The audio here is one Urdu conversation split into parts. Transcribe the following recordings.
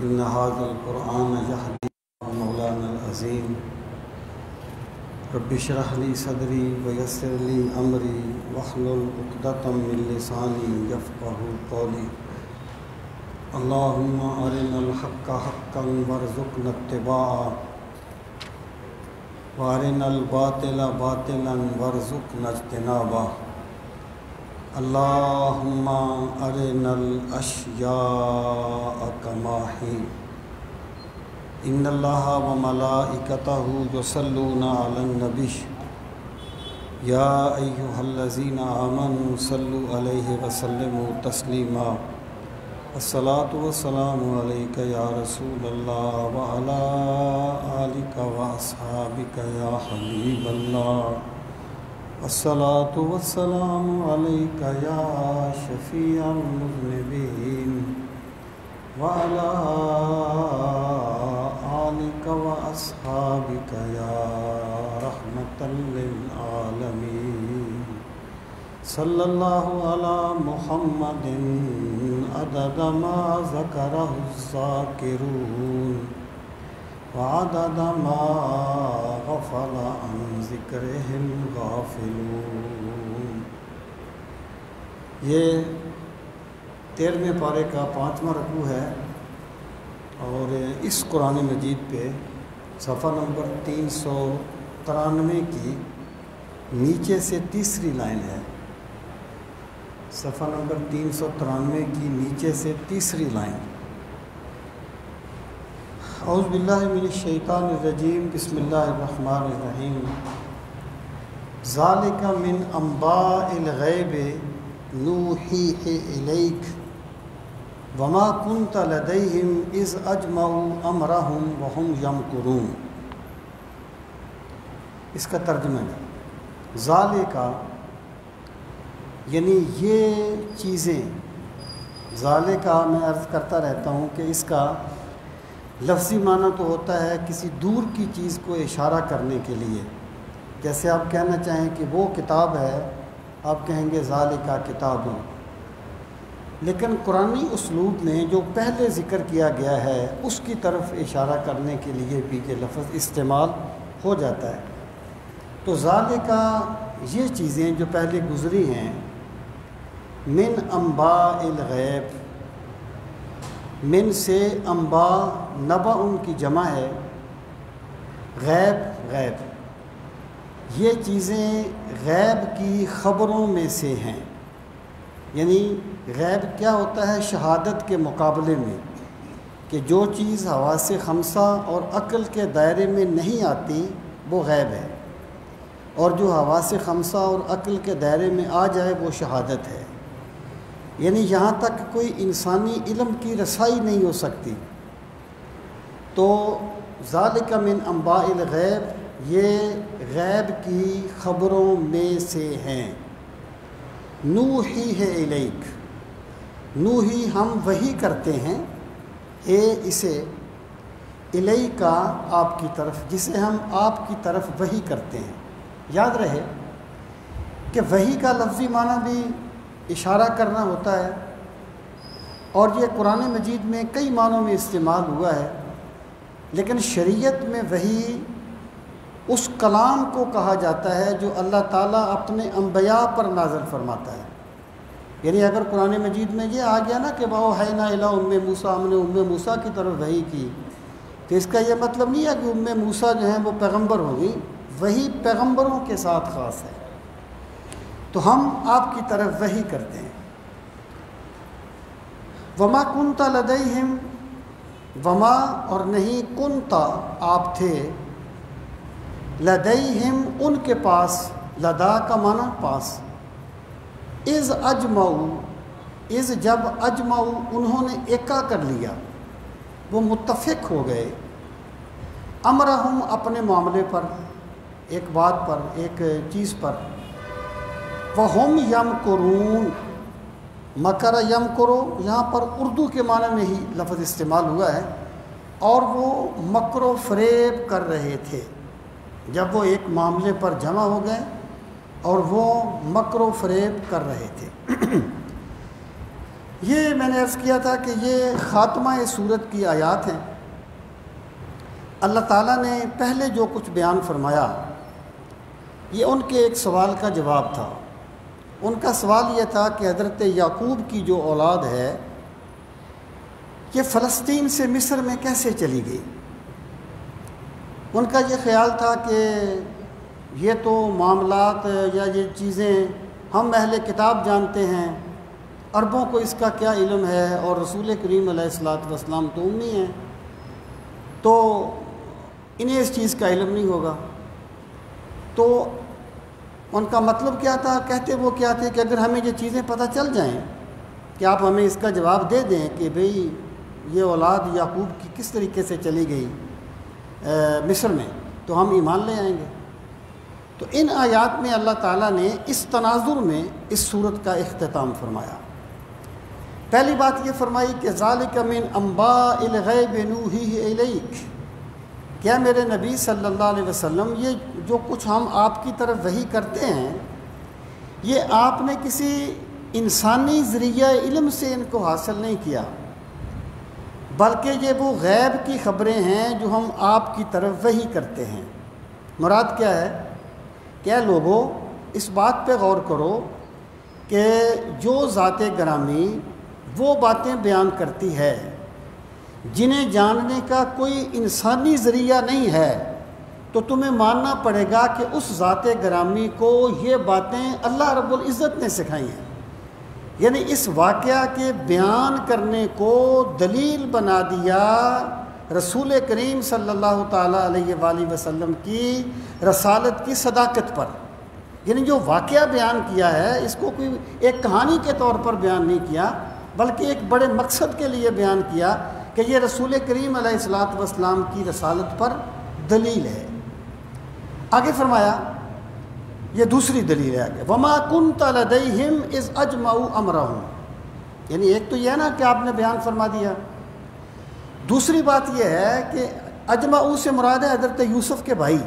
إن هذا القرآن يهدي مولانا العظيم رب اشرح لي صدري ويسر لي أمري واحلل عقدة من لساني يفقهوا قولي اللهم أرنا الحق حقا وارزقنا اتباعه وارنا الباطل باطلا وارزقنا اجتنابه اللهم أرنا الأشياء كما هي إن الله وملائكته يصلون على النبي يا أيها الذين آمنوا صلوا عليه وسلموا تسليما الصلاة والسلام عليك يا رسول الله وعلى آلك وأصحابك يا حبيب الله الصلاة والسلام عليك يا شفيع المذنبين وعلى آلك وأصحابك يا رحمة للعالمين صلى الله على محمد عدد ما ذكره الذاكرون وعدد ما غفل عن ذکرہ الغافلون۔ یہ 13ویں پارے کا 5واں رکوع ہے اور اس قرآن مجید پہ صفحہ نمبر 393 کی نیچے سے تیسری لائن ہے۔ صفحہ نمبر 393 کی نیچے سے تیسری لائن۔ اعوذ باللہ من الشیطان الرجیم بسم اللہ الرحمن الرحیم۔ ذالک من انباء الغیب نوحیہ الیک وما کنت لدیہم اذ اجمعوا امرہم وہم یمکرون۔ اس کا ترجمہ ہے ذالکہ یعنی یہ چیزیں، ذالکہ میں عرض کرتا رہتا ہوں کہ اس کا لفظی معنی تو ہوتا ہے کسی دور کی چیز کو اشارہ کرنے کے لیے، جیسے آپ کہنا چاہیں کہ وہ کتاب ہے، آپ کہیں گے ذالکہ کتاب، لیکن قرآنی اسلوب میں جو پہلے ذکر کیا گیا ہے اس کی طرف اشارہ کرنے کے لیے بھی یہ لفظ استعمال ہو جاتا ہے۔ تو ذالکہ یہ چیزیں جو پہلے گزری ہیں، من انباء الغیب، من سے انباء، نبا ان کی جمع ہے، غیب غیب، یہ چیزیں غیب کی خبروں میں سے ہیں۔ یعنی غیب کیا ہوتا ہے؟ شہادت کے مقابلے میں کہ جو چیز حواس خمسہ اور عقل کے دائرے میں نہیں آتی وہ غیب ہے، اور جو حواس خمسہ اور عقل کے دائرے میں آ جائے وہ شہادت ہے۔ یعنی یہاں تک کوئی انسانی علم کی رسائی نہیں ہو سکتی۔ تو ذالک من انباء الغیب یہ غیب کی خبروں میں سے ہیں۔ نوحیہ الیک، نوحی ہم وحی کرتے ہیں، اسے الیکا آپ کی طرف، جسے ہم آپ کی طرف وحی کرتے ہیں۔ یاد رہے کہ وحی کا لفظی معنی بھی اشارہ کرنا ہوتا ہے، اور یہ قرآن مجید میں کئی معنوں میں استعمال ہوا ہے، لیکن شریعت میں وحی اس کلام کو کہا جاتا ہے جو اللہ تعالیٰ اپنے انبیاء پر نازل فرماتا ہے۔ یعنی اگر قرآن مجید میں یہ آ گیا نا کہ وَأَوْحَيْنَا إِلَىٰ أُمِّ مُوسَىٰ، ہم نے موسیٰ کی طرف وحی کی، تو اس کا یہ مطلب نہیں ہے کہ موسیٰ جو ہیں وہ پیغمبر ہوگی، وحی پیغمبروں کے ساتھ خاص ہے۔ تو ہم آپ کی طرف وحی کرتے ہیں۔ وما کنت لدیہم، وما اور نہیں، کنت آپ تھے، لدیہم ان کے پاس، لدا کا معنی پاس، اذ اجمعوا، اذ جب اجمعوا انہوں نے ایکا کر لیا، وہ متفق ہو گئے، امرہم اپنے معاملے پر، ایک بات پر، ایک چیز پر، وَهُمْ يَمْكُرُونَ، مکر یمکرو یہاں پر اردو کے معنی میں ہی لفظ استعمال ہوا ہے، اور وہ مکر و فریب کر رہے تھے۔ جب وہ ایک معاملے پر جمع ہو گئے اور وہ مکر و فریب کر رہے تھے۔ یہ میں نے عرض کیا تھا کہ یہ خاتمہ سورت کی آیات ہیں۔ اللہ تعالیٰ نے پہلے جو کچھ بیان فرمایا یہ ان کے ایک سوال کا جواب تھا۔ ان کا سوال یہ تھا کہ حضرت یعقوب کی جو اولاد ہے یہ فلسطین سے مصر میں کیسے چلی گئی۔ ان کا یہ خیال تھا کہ یہ تو معاملات یا یہ چیزیں ہم اہل کتاب جانتے ہیں، عربوں کو اس کا کیا علم ہے، اور رسول کریم علیہ الصلوۃ والسلام تو امی ہیں، تو انہیں اس چیز کا علم نہیں ہوگا۔ تو ان کا مطلب کیا تھا، کہتے وہ کیا تھے کہ اگر ہمیں یہ چیزیں پتہ چل جائیں کہ آپ ہمیں اس کا جواب دے دیں کہ بھئی یہ اولاد یعقوب کی کس طریقے سے چلی گئی مصر میں، تو ہم ایمان لے آئیں گے۔ تو ان آیات میں اللہ تعالیٰ نے اس تناظر میں اس صورت کا اختتام فرمایا۔ پہلی بات یہ فرمائی کہ ذالک من انباء الغیب نوحیہ الیک، کیا میرے نبی صلی اللہ علیہ وسلم یہ جو کچھ ہم آپ کی طرف وحی کرتے ہیں یہ آپ نے کسی انسانی ذریعہ علم سے ان کو حاصل نہیں کیا، بلکہ یہ وہ غیب کی خبریں ہیں جو ہم آپ کی طرف وحی کرتے ہیں۔ مراد کیا ہے؟ کیا لوگوں اس بات پہ غور کرو کہ جو ذات گرامی وہ باتیں بیان کرتی ہے جنہیں جاننے کا کوئی انسانی ذریعہ نہیں ہے، تو تمہیں ماننا پڑے گا کہ اس ذات گرامی کو یہ باتیں اللہ رب العزت نے سکھائی ہیں۔ یعنی اس واقعہ کے بیان کرنے کو دلیل بنا دیا رسول کریم صلی اللہ تعالیٰ علیہ وآلہ وسلم کی رسالت کی صداقت پر۔ یعنی جو واقعہ بیان کیا ہے اس کو کوئی ایک کہانی کے طور پر بیان نہیں کیا، بلکہ ایک بڑے مقصد کے لیے بیان کیا کہ یہ رسول کریم علیہ الصلوۃ والسلام کی رسالت پر دلیل ہے۔ آگے فرمایا یہ دوسری دلیل ہے آگے، وما کنت لدیہم اذ اجمعوا امرہم، یعنی ایک تو یہ ہے نا کہ آپ نے بیان فرما دیا، دوسری بات یہ ہے کہ اجمعوا سے مراد ہے حضرت یوسف کے بھائی،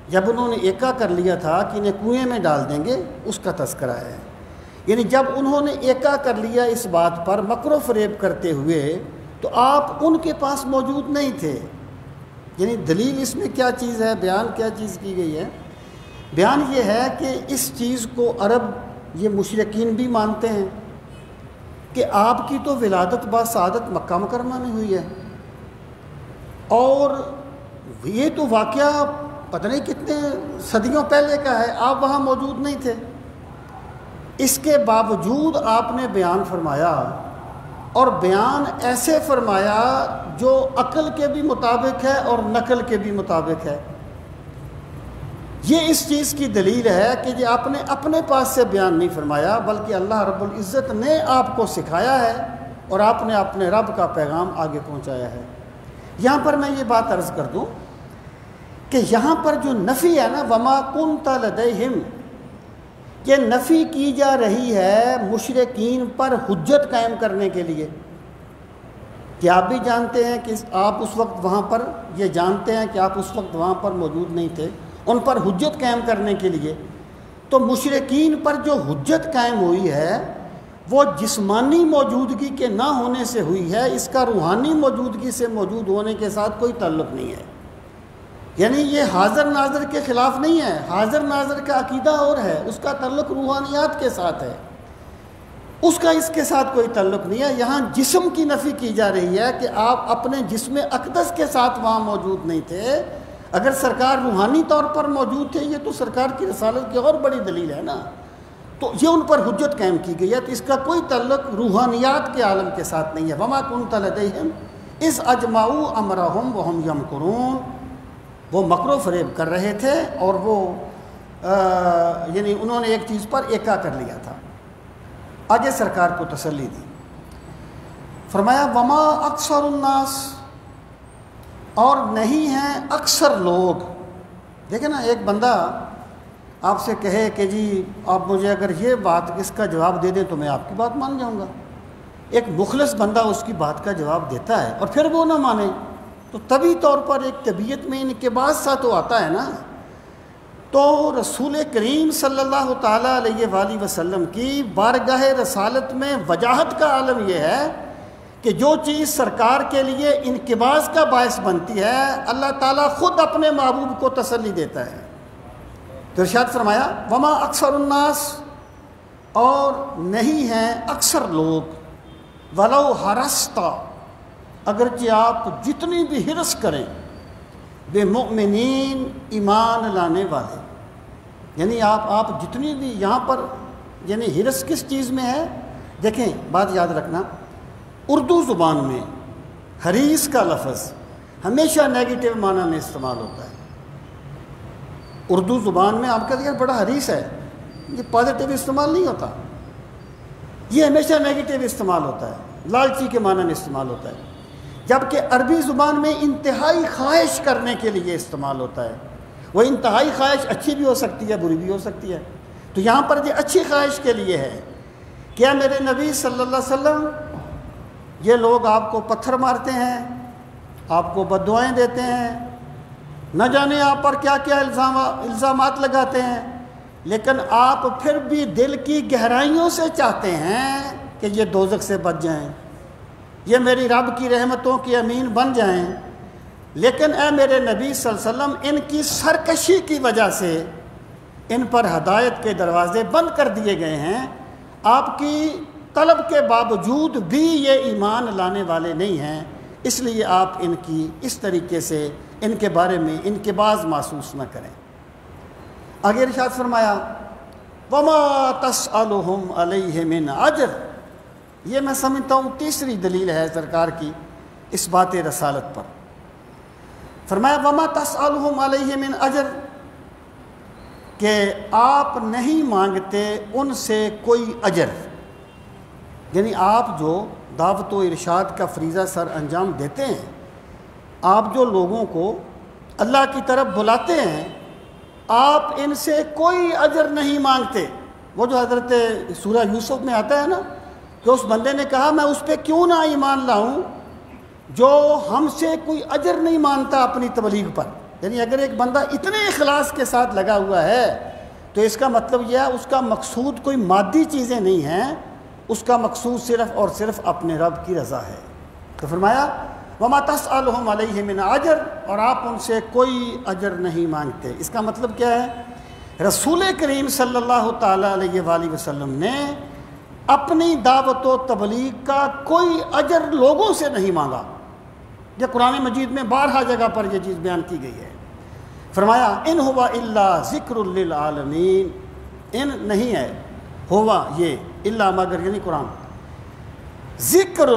جب انہوں نے ایکا کر لیا تھا کہ انہیں کنویں میں ڈال دیں گے اس کا تذکرہ ہے۔ یعنی جب انہوں نے ایکا کر لیا اس بات پر مکر و فریب کرتے ہوئے تو آپ ان کے پاس موجود نہیں تھے۔ یعنی دلیل اس میں کیا چیز ہے، بیان کیا چیز کی گئی ہے؟ بیان یہ ہے کہ اس چیز کو عرب یہ مشرکین بھی مانتے ہیں کہ آپ کی تو ولادت بسعادت مکہ مکرمہ میں ہوئی ہے، اور یہ تو واقعہ پتہ نہیں کتنے صدیوں پہلے کا ہے، آپ وہاں موجود نہیں تھے۔ اس کے باوجود آپ نے بیان فرمایا، اور بیان ایسے فرمایا جو عقل کے بھی مطابق ہے اور نقل کے بھی مطابق ہے۔ یہ اس چیز کی دلیل ہے کہ یہ آپ نے اپنے پاس سے بیان نہیں فرمایا، بلکہ اللہ رب العزت نے آپ کو سکھایا ہے اور آپ نے اپنے رب کا پیغام آگے پہنچایا ہے۔ یہاں پر میں یہ بات عرض کر دوں کہ یہاں پر جو نفی ہے نا، وما کنت لدیہم، یہ نفی کی جا رہی ہے مشرکین پر حجت قائم کرنے کے لیے، کہ آپ بھی جانتے ہیں کہ آپ اس وقت وہاں پر، یہ جانتے ہیں کہ آپ اس وقت وہاں پر موجود نہیں تھے، ان پر حجت قائم کرنے کے لیے۔ تو مشرکین پر جو حجت قائم ہوئی ہے وہ جسمانی موجودگی کے نہ ہونے سے ہوئی ہے، اس کا روحانی موجودگی سے موجود ہونے کے ساتھ کوئی تعلق نہیں ہے۔ یعنی یہ حاضر ناظر کے خلاف نہیں ہے، حاضر ناظر کا عقیدہ اور ہے، اس کا تعلق روحانیات کے ساتھ ہے، اس کا اس کے ساتھ کوئی تعلق نہیں ہے۔ یہاں جسم کی نفی کی جا رہی ہے کہ آپ اپنے جسم اقدس کے ساتھ وہاں موجود نہیں تھے۔ اگر سرکار روحانی طور پر موجود تھے، یہ تو سرکار کی رسالت کی اور بڑی دلیل ہے نا، تو یہ ان پر حجت قائم کی گئی ہے، تو اس کا کوئی تعلق روحانیات کے عالم کے ساتھ نہیں ہے۔ وما کنت لدیہم اذ اجمعوا امرہم وہم یمکرون، وہ مکر و فریب کر رہے تھے اور وہ یعنی انہوں نے ایک چیز پر ایکا کر لیا تھا۔ آگے سرکار کو تسلی دی، فرمایا وما اکثر الناس، اور نہیں ہیں اکثر لوگ۔ دیکھیں نا، ایک بندہ آپ سے کہے کہ جی آپ مجھے اگر یہ بات اس کا جواب دے دیں تو میں آپ کی بات مان جاؤں گا، ایک مخلص بندہ اس کی بات کا جواب دیتا ہے اور پھر وہ نہ مانے، تو طبی طور پر ایک طبیعت میں انقباض سا تو آتا ہے نا۔ تو رسول کریم صلی اللہ تعالیٰ علیہ وآلہ وسلم کی بارگاہ رسالت میں وجاہت کا عالم یہ ہے کہ جو چیز سرکار کے لیے انقباض کا باعث بنتی ہے اللہ تعالیٰ خود اپنے محبوب کو تسلی دیتا ہے۔ تو ارشاد فرمایا وما اکثر الناس، اور نہیں ہیں اکثر لوگ، ولو حرستا، اگرچہ آپ جتنی بھی حرص کریں، بے مؤمنین، ایمان لانے والے، یعنی آپ جتنی بھی یہاں پر یعنی حرص کس چیز میں ہے؟ دیکھیں بات یاد رکھنا، اردو زبان میں حریص کا لفظ ہمیشہ نیگیٹو معنی میں استعمال ہوتا ہے۔ اردو زبان میں آپ کہتے ہیں بڑا حریص ہے، یہ پازیٹیو استعمال نہیں ہوتا، یہ ہمیشہ نیگیٹو استعمال ہوتا ہے، لالچی کے معنی میں استعمال ہوتا ہے، جبکہ عربی زبان میں انتہائی خواہش کرنے کے لیے استعمال ہوتا ہے۔ وہ انتہائی خواہش اچھی بھی ہو سکتی ہے، بری بھی ہو سکتی ہے۔ تو یہاں پر یہ اچھی خواہش کے لیے ہے، کیا میرے نبی صلی اللہ علیہ وسلم یہ لوگ آپ کو پتھر مارتے ہیں، آپ کو بد دعائیں دیتے ہیں، نہ جانے آپ پر کیا کیا الزامات لگاتے ہیں، لیکن آپ پھر بھی دل کی گہرائیوں سے چاہتے ہیں کہ یہ دوزخ سے بچ جائیں، یہ میری رب کی رحمتوں کی امین بن جائیں، لیکن اے میرے نبی صلی اللہ علیہ وسلم ان کی سرکشی کی وجہ سے ان پر ہدایت کے دروازے بند کر دیے گئے ہیں، آپ کی طلب کے باوجود بھی یہ ایمان لانے والے نہیں ہیں، اس لیے آپ ان کی اس طریقے سے ان کے بارے میں انقباض محسوس نہ کریں۔ آگے ارشاد فرمایا وما تسألهم علیہ من اجر، یہ میں سمجھتا ہوں تیسری دلیل ہے سرکار کی اس بات رسالت پر۔ فرمایا وما تسألهم علیہ من اجر، کہ آپ نہیں مانگتے ان سے کوئی اجر، یعنی آپ جو دعوت و ارشاد کا فریضہ سر انجام دیتے ہیں، آپ جو لوگوں کو اللہ کی طرف بلاتے ہیں، آپ ان سے کوئی اجر نہیں مانگتے۔ وہ جو حضرت سورہ یوسف میں آتا ہے نا کہ اس بندے نے کہا میں اس پہ کیوں نہ ایمان لاؤں جو ہم سے کوئی اجر نہیں مانتا اپنی تبلیغ پر، یعنی اگر ایک بندہ اتنے اخلاص کے ساتھ لگا ہوا ہے تو اس کا مطلب یہ ہے اس کا مقصود کوئی مادی چیزیں نہیں ہیں، اس کا مقصود صرف اور صرف اپنے رب کی رضا ہے۔ تو فرمایا وما تسألهم علیہ من اجر، اور آپ ان سے کوئی اجر نہیں مانگتے۔ اس کا مطلب کیا ہے؟ رسول کریم صلی اللہ تعالیٰ علیہ وآلہ وسلم نے اپنی دعوت و تبلیغ کا کوئی اجر لوگوں سے نہیں مانگا۔ یہ قرآن مجید میں بارہا جگہ پر یہ چیز بیان کی گئی ہے۔ فرمایا ان ہوا الا ذکر للعالمین، ان نہیں ہے ہوا یہ الا مگر، یعنی قرآن، ذکر،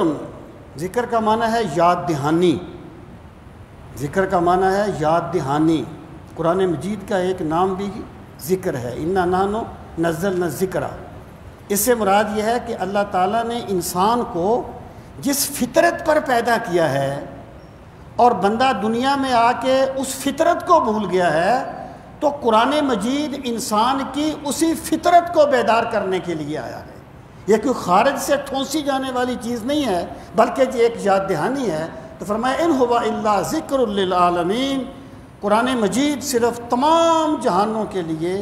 ذکر کا معنی ہے یاد دہانی، ذکر کا معنی ہے یاد دہانی۔ قرآن مجید کا ایک نام بھی ذکر ہے، انا نحن نزلنا الذکر۔ اس سے مراد یہ ہے کہ اللہ تعالیٰ نے انسان کو جس فطرت پر پیدا کیا ہے اور بندہ دنیا میں آ کے اس فطرت کو بھول گیا ہے، تو قرآن مجید انسان کی اسی فطرت کو بیدار کرنے کے لیے آیا ہے۔ یہ کوئی خارج سے ٹھونسی جانے والی چیز نہیں ہے، بلکہ یہ ایک یاد دہانی ہے۔ تو فرمایا ان ہوا الا ذکر للعالمین، قرآن مجید صرف تمام جہانوں کے لیے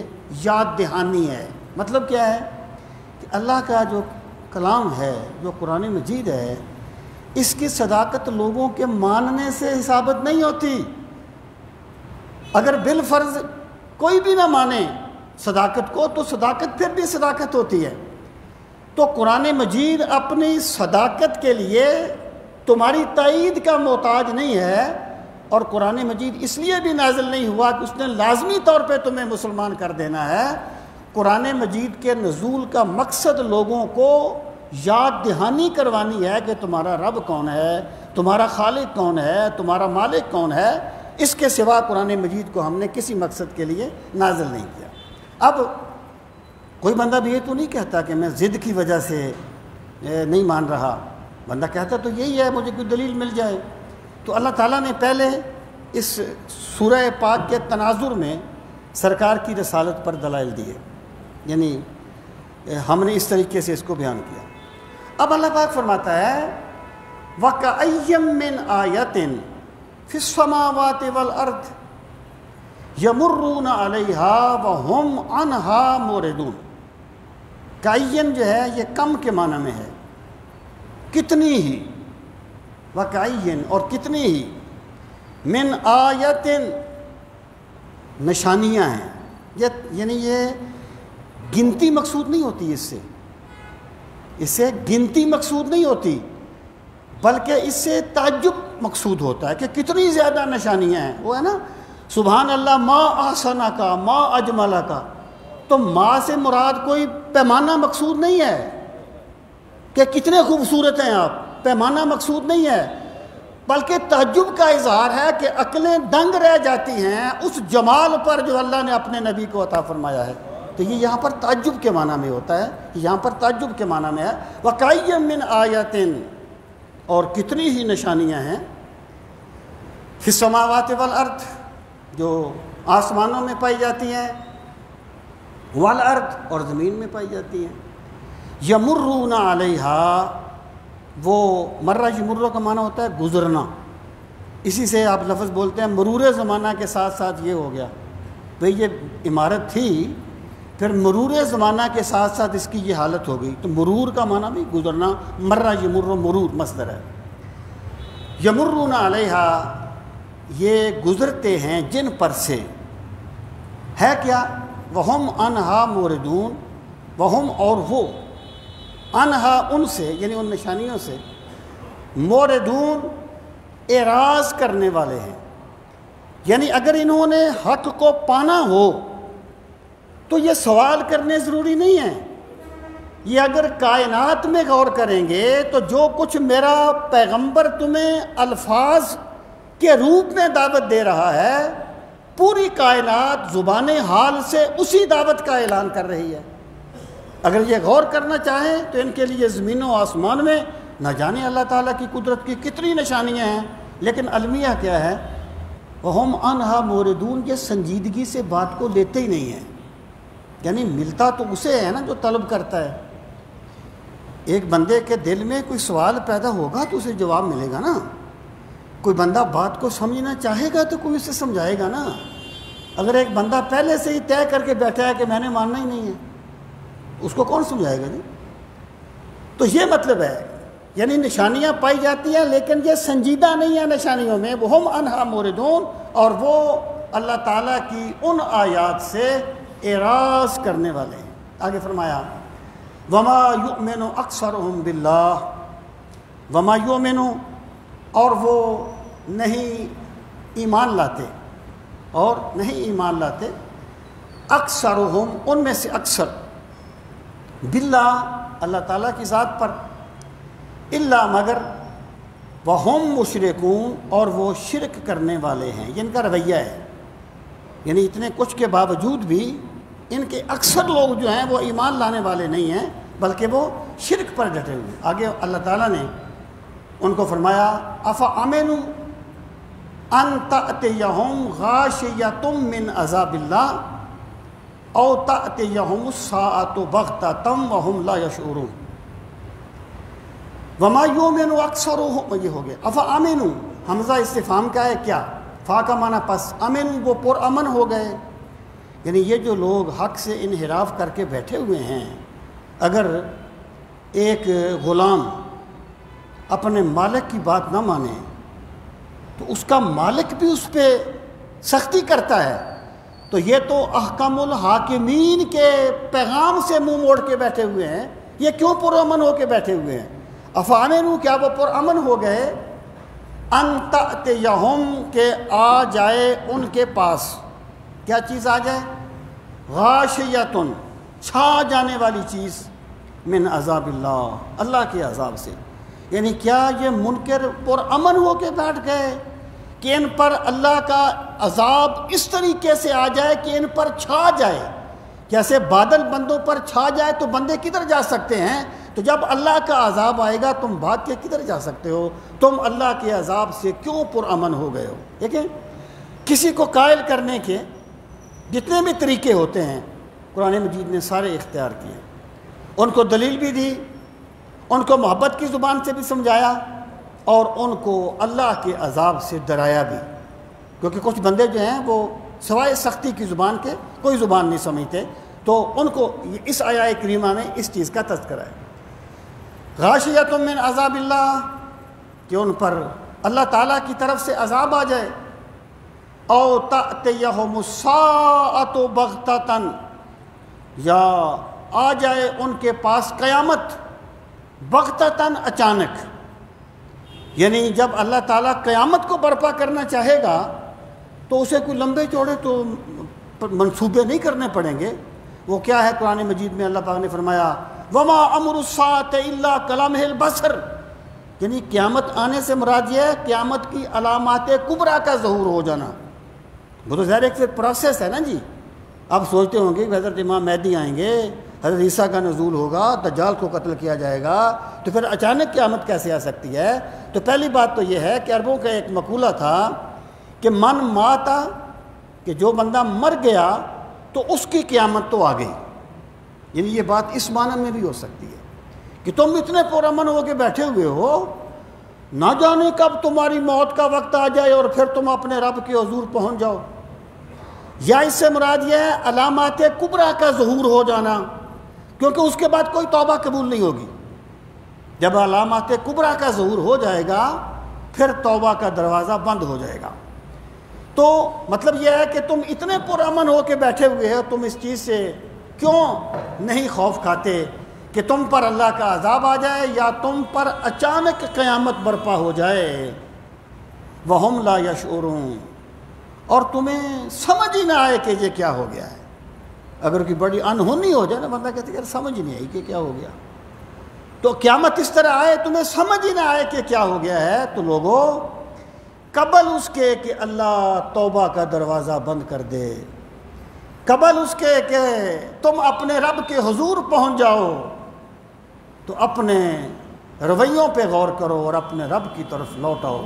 یاد دہانی ہے۔ مطلب کیا ہے کہ اللہ کا جو کلام ہے، جو قرآن مجید ہے، اس کی صداقت لوگوں کے ماننے سے ثابت نہیں ہوتی۔ اگر بالفرض کوئی بھی نہ مانے صداقت کو تو صداقت پھر بھی صداقت ہوتی ہے۔ تو قرآن مجید اپنی صداقت کے لیے تمہاری تائید کا محتاج نہیں ہے، اور قرآن مجید اس لیے بھی نازل نہیں ہوا کہ اس نے لازمی طور پہ تمہیں مسلمان کر دینا ہے۔ قرآن مجید کے نزول کا مقصد لوگوں کو یاد دہانی کروانی ہے کہ تمہارا رب کون ہے، تمہارا خالق کون ہے، تمہارا مالک کون ہے۔ اس کے سوا قرآن مجید کو ہم نے کسی مقصد کے لیے نازل نہیں کیا۔ اب کوئی بندہ بھی یہ تو نہیں کہتا کہ میں ضد کی وجہ سے نہیں مان رہا، بندہ کہتا تو یہی ہے مجھے کوئی دلیل مل جائے۔ تو اللہ تعالیٰ نے پہلے اس سورہ پاک کے تناظر میں سرکار کی رسالت پر دلائل دیے، یعنی ہم نے اس طریقے سے اس کو بیان کیا۔ اب اللہ پاک فرماتا ہے وَكَأَيٍّ مِّنْ آیَةٍ فِي السَّمَاوَاتِ وَالْأَرْضِ، یمرون علیہا وہم عنہا موردون. کائین جو ہے یہ کم کے معنی میں ہے، کتنی ہی، وکائین اور کتنی ہی، من آیت نشانیاں ہیں. یعنی یہ گنتی مقصود نہیں ہوتی، اس سے گنتی مقصود نہیں ہوتی، بلکہ اس سے تعجب مقصود ہوتا ہے کہ کتنی زیادہ نشانیاں ہیں. وہ ہے نا سبحان اللہ ما احسن کا ما اجمل کا، تو ما سے مراد کوئی پیمانہ مقصود نہیں ہے کہ کتنے خوبصورت ہیں آپ، پیمانہ مقصود نہیں ہے، بلکہ تعجب کا اظہار ہے کہ عقلیں دنگ رہ جاتی ہیں اس جمال پر جو اللہ نے اپنے نبی کو عطا فرمایا ہے. تو یہ یہاں پر تعجب کے معنی میں ہوتا ہے، یہاں پر تعجب کے معنی میں ہے. وَقَيٍّ مِّنْ آیَةٍ، اور کتنی ہی نشانیاں ہیں، فِي السَّمَاوَاتِ وَالْأَرْضِ، جو آسمانوں میں پائی جاتی ہیں، وَالْأَرْضِ، اور زمین میں پائی جاتی ہیں. یمرون علیہا، وہ مرہ یمرو کا معنی ہوتا ہے گزرنا، اسی سے آپ لفظ بولتے ہیں مرور زمانہ کے ساتھ ساتھ یہ ہو گیا. بھئی یہ عمارت تھی، پھر مرور زمانہ کے ساتھ ساتھ اس کی یہ حالت ہو گئی، تو مرور کا معنی بھی گزرنا، مرہ یمر مرور مصدر ہے. یمرون علیہا، یہ گزرتے ہیں جن پر سے، ہے کیا؟ وہم عنہا موردون، وہم اور وہ، عنہا ان سے یعنی ان نشانیوں سے، موردون اعراض کرنے والے ہیں. یعنی اگر انہوں نے حق کو پانا ہو تو یہ سوال کرنے ضروری نہیں ہے. یہ اگر کائنات میں غور کریں گے تو جو کچھ میرا پیغمبر تمہیں الفاظ کے روپ میں دعوت دے رہا ہے، پوری کائنات زبان حال سے اسی دعوت کا اعلان کر رہی ہے. اگر یہ غور کرنا چاہیں تو ان کے لیے زمین و آسمان میں نہ جانے اللہ تعالیٰ کی قدرت کی کتنی نشانیاں ہیں. لیکن المیہ کیا ہے؟ وہم عنہا موردون، یہ سنجیدگی سے بات کو لیتے ہی نہیں ہیں. یعنی ملتا تو اسے ہے نا جو طلب کرتا ہے. ایک بندے کے دل میں کوئی سوال پیدا ہوگا تو اسے جواب ملے گا نا. کوئی بندہ بات کو سمجھنا چاہے گا تو کوئی اسے سمجھائے گا نا. اگر ایک بندہ پہلے سے ہی طے کر کے بیٹھا ہے کہ میں نے ماننا ہی نہیں ہے، اس کو کون سمجھائے گا جی؟ تو یہ مطلب ہے، یعنی نشانیاں پائی جاتی ہیں لیکن یہ سنجیدہ نہیں ہے نشانیوں میں. وہم عنہا موردون، اور وہ اللہ تعالیٰ کی ان آیات سے اعراض کرنے والے ہیں. آگے فرمایا وما یؤمن اکثرهم باللہ، وما یؤمن، اور وہ نہیں ایمان لاتے، اور نہیں ایمان لاتے، اکثرهم، ان میں سے اکثر، باللہ، اللہ تعالیٰ کی ذات پر، الا، مگر، وہم مشرکون، اور وہ شرک کرنے والے ہیں. یہ ان کا رویہ ہے. یعنی اتنے کچھ کے باوجود بھی ان کے اکثر لوگ جو ہیں وہ ایمان لانے والے نہیں ہیں، بلکہ وہ شرک پر ڈٹے ہوئے. آگے اللہ تعالیٰ نے ان کو فرمایا افامنوا ان تأتیہم غاشیۃ من عذاب اللہ او تأتیہم الساعۃ بغتۃ وہم لا یشعرون. وما یؤمن اکثرهم، یہ ہو گیا. افامنوا، حمزہ استفہام کا ہے کیا؟ فا کا معنی پس، امن، وہ پر امن ہو گئے. یعنی یہ جو لوگ حق سے انحراف کر کے بیٹھے ہوئے ہیں، اگر ایک غلام اپنے مالک کی بات نہ مانے تو اس کا مالک بھی اس پہ سختی کرتا ہے، تو یہ تو احکم الحاکمین کے پیغام سے منہ موڑ کے بیٹھے ہوئے ہیں. یہ کیوں پرامن ہو کے بیٹھے ہوئے ہیں؟ افامنوا، کیا وہ پرامن ہو گئے؟ ان تأتیہم، کہ آ جائے ان کے پاس، کیا چیز آ جائے؟ غاشیۃ، چھا جانے والی چیز، من عذاب اللہ، اللہ کے عذاب سے. یعنی کیا یہ منکر پرامن ہو کے بیٹھ گئے کہ ان پر اللہ کا عذاب اس طریقے سے آ جائے کہ ان پر چھا جائے؟ جیسے بادل بندوں پر چھا جائے تو بندے کدھر جا سکتے ہیں؟ تو جب اللہ کا عذاب آئے گا تم بھاگ کے کدھر جا سکتے ہو؟ تم اللہ کے عذاب سے کیوں پرامن ہو گئے ہو؟ دیکھیں، کسی کو قائل کرنے کے جتنے بھی طریقے ہوتے ہیں قرآن مجید نے سارے اختیار کیے. ان کو دلیل بھی دی، ان کو محبت کی زبان سے بھی سمجھایا، اور ان کو اللہ کے عذاب سے ڈرایا بھی. کیونکہ کچھ بندے جو ہیں وہ سوائے سختی کی زبان کے کوئی زبان نہیں سمجھتے، تو ان کو اس آیہ کریمہ میں اس چیز کا تذکرہ ہے۔ غاشیۃ من عذاب اللہ، کہ ان پر اللہ تعالیٰ کی طرف سے عذاب آ جائے، او تأتیہم الساعۃ بغتۃ، یا آ جائے ان کے پاس قیامت بغتۃ، اچانک، یعنی جب اللہ تعالیٰ قیامت کو برپا کرنا چاہے گا تو اسے کوئی لمبے چوڑے تو منصوبے نہیں کرنے پڑیں گے۔ وہ کیا ہے؟ قرآن مجید میں اللہ پاک نے فرمایا وما امر الساعۃ الا کلمح البصر، یعنی قیامت آنے سے مراد یہ ہے قیامت کی علامات کبریٰ کا ظہور ہو جانا۔ وہ تو ظاہر ایک پروسیس ہے نا جی۔ آپ سوچتے ہوں گے کہ حضرت امام مہدی آئیں گے، حضرت عیسیٰ کا نزول ہوگا، دجال کو قتل کیا جائے گا، تو پھر اچانک قیامت کیسے آ سکتی ہے؟ تو پہلی بات تو یہ ہے کہ عربوں کا ایک مقولہ تھا کہ من ماتا، کہ جو بندہ مر گیا تو اس کی قیامت تو آ گئی، یعنی یہ بات اس معنی میں بھی ہو سکتی ہے کہ تم اتنے پرامن ہو کے بیٹھے ہوئے ہو، نہ جانے کب تمہاری موت کا وقت آ جائے اور پھر تم اپنے رب کے حضور پہنچ جاؤ، یا اس سے مراد یہ ہے علامات کبریٰ کا ظہور ہو جانا، کیونکہ اس کے بعد کوئی توبہ قبول نہیں ہوگی۔ جب علامات کبریٰ کا ظہور ہو جائے گا پھر توبہ کا دروازہ بند ہو جائے گا۔ تو مطلب یہ ہے کہ تم اتنے پرامن ہو کے بیٹھے ہوئے ہو، تم اس چیز سے کیوں نہیں خوف کھاتے کہ تم پر اللہ کا عذاب آ جائے یا تم پر اچانک قیامت برپا ہو جائے۔ وَهُمْ لَا يَشْعُرُونَ، اور تمہیں سمجھ ہی نہ آئے کہ یہ کیا ہو گیا ہے۔ اگر کوئی بڑی انہونی ہو جائے نا، بندہ کہتے کہ سمجھ نہیں آئی کہ کیا ہو گیا، تو قیامت اس طرح آئے تمہیں سمجھ ہی نہ آئے کہ کیا ہو گیا ہے، تو لوگوں قبل اس کے کہ اللہ توبہ کا دروازہ بند کر دے، قبل اس کے کہ تم اپنے رب کے حضور پہنچ جاؤ، تو اپنے رویوں پہ غور کرو اور اپنے رب کی طرف لوٹ آؤ۔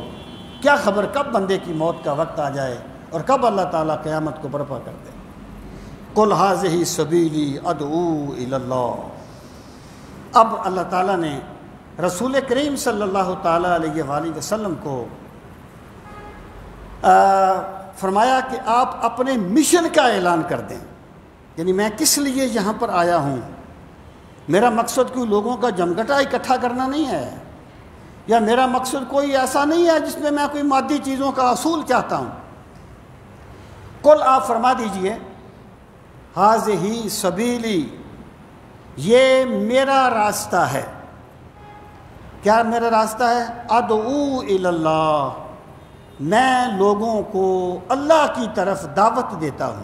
کیا خبر کب بندے کی موت کا وقت آ جائے اور کب اللہ تعالیٰ قیامت کو برپا کر دے۔ قُلْ هَٰذِهِ سَبِيلِي أَدْعُو إِلَى اللَّهِ، اب اللہ تعالیٰ نے رسول کریم صلی اللہ تعالیٰ علیہ وآلہ وسلم کو فرمایا کہ آپ اپنے مشن کا اعلان کر دیں، یعنی میں کس لیے یہاں پر آیا ہوں، میرا مقصد کوئی لوگوں کا جمگٹا اکٹھا کرنا نہیں ہے، یا میرا مقصد کوئی ایسا نہیں ہے جس میں میں کوئی مادی چیزوں کا حصول چاہتا ہوں۔ قل، آپ فرما دیجئے، ہاذہ سبیلی، یہ میرا راستہ ہے۔ کیا میرا راستہ ہے؟ ادعو الی اللہ، میں لوگوں کو اللہ کی طرف دعوت دیتا ہوں،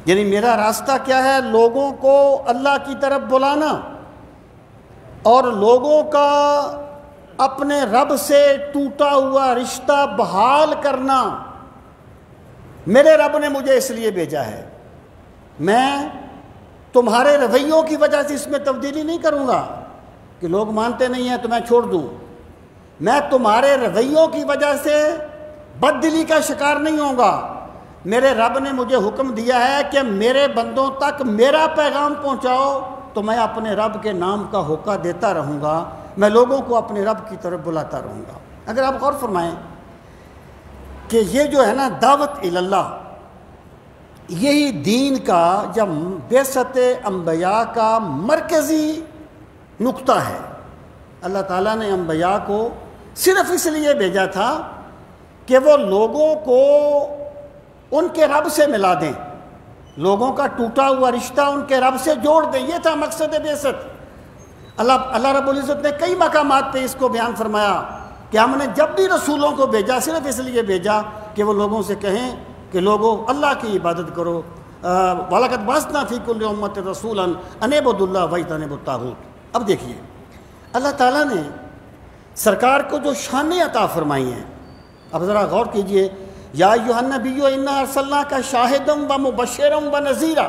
یعنی میرا راستہ کیا ہے؟ لوگوں کو اللہ کی طرف بلانا اور لوگوں کا اپنے رب سے ٹوٹا ہوا رشتہ بحال کرنا۔ میرے رب نے مجھے اس لیے بھیجا ہے، میں تمہارے رویوں کی وجہ سے اس میں تبدیلی نہیں کروں گا کہ لوگ مانتے نہیں ہیں تو میں چھوڑ دوں، میں تمہارے رویوں کی وجہ سے بد دلی کا شکار نہیں ہوں گا۔ میرے رب نے مجھے حکم دیا ہے کہ میرے بندوں تک میرا پیغام پہنچاؤ، تو میں اپنے رب کے نام کا ہوکہ دیتا رہوں گا، میں لوگوں کو اپنے رب کی طرف بلاتا رہوں گا۔ اگر آپ غور فرمائیں کہ یہ جو ہے نا دعوت الی اللہ، یہی دین کا جب بعثت انبیاء کا مرکزی نقطہ ہے۔ اللہ تعالیٰ نے انبیاء کو صرف اس لیے بھیجا تھا کہ وہ لوگوں کو ان کے رب سے ملا دیں، لوگوں کا ٹوٹا ہوا رشتہ ان کے رب سے جوڑ دیں، یہ تھا مقصد بعثت۔ اللہ رب العزت نے کئی مقامات پہ اس کو بیان فرمایا کہ ہم نے جب بھی رسولوں کو بھیجا صرف اس لیے بھیجا کہ وہ لوگوں سے کہیں کہ لوگوں اللہ کی عبادت کرو، وَلَقَدْ بَعَثْنَا فِي كُلِّ أُمَّةٍ رَسُولًا أَنِ اعْبُدُوا اللَّهَ وَاجْتَنِبُوا الطَّاغُوتَ۔ اب دیکھیے اللہ تعالیٰ نے سرکار کو جو شانیں عطا فرمائی ہیں، اب ذرا غور کیجئے، یا ایھا النبی انا ارسلناک شاہدا ومبشرا ونذیرا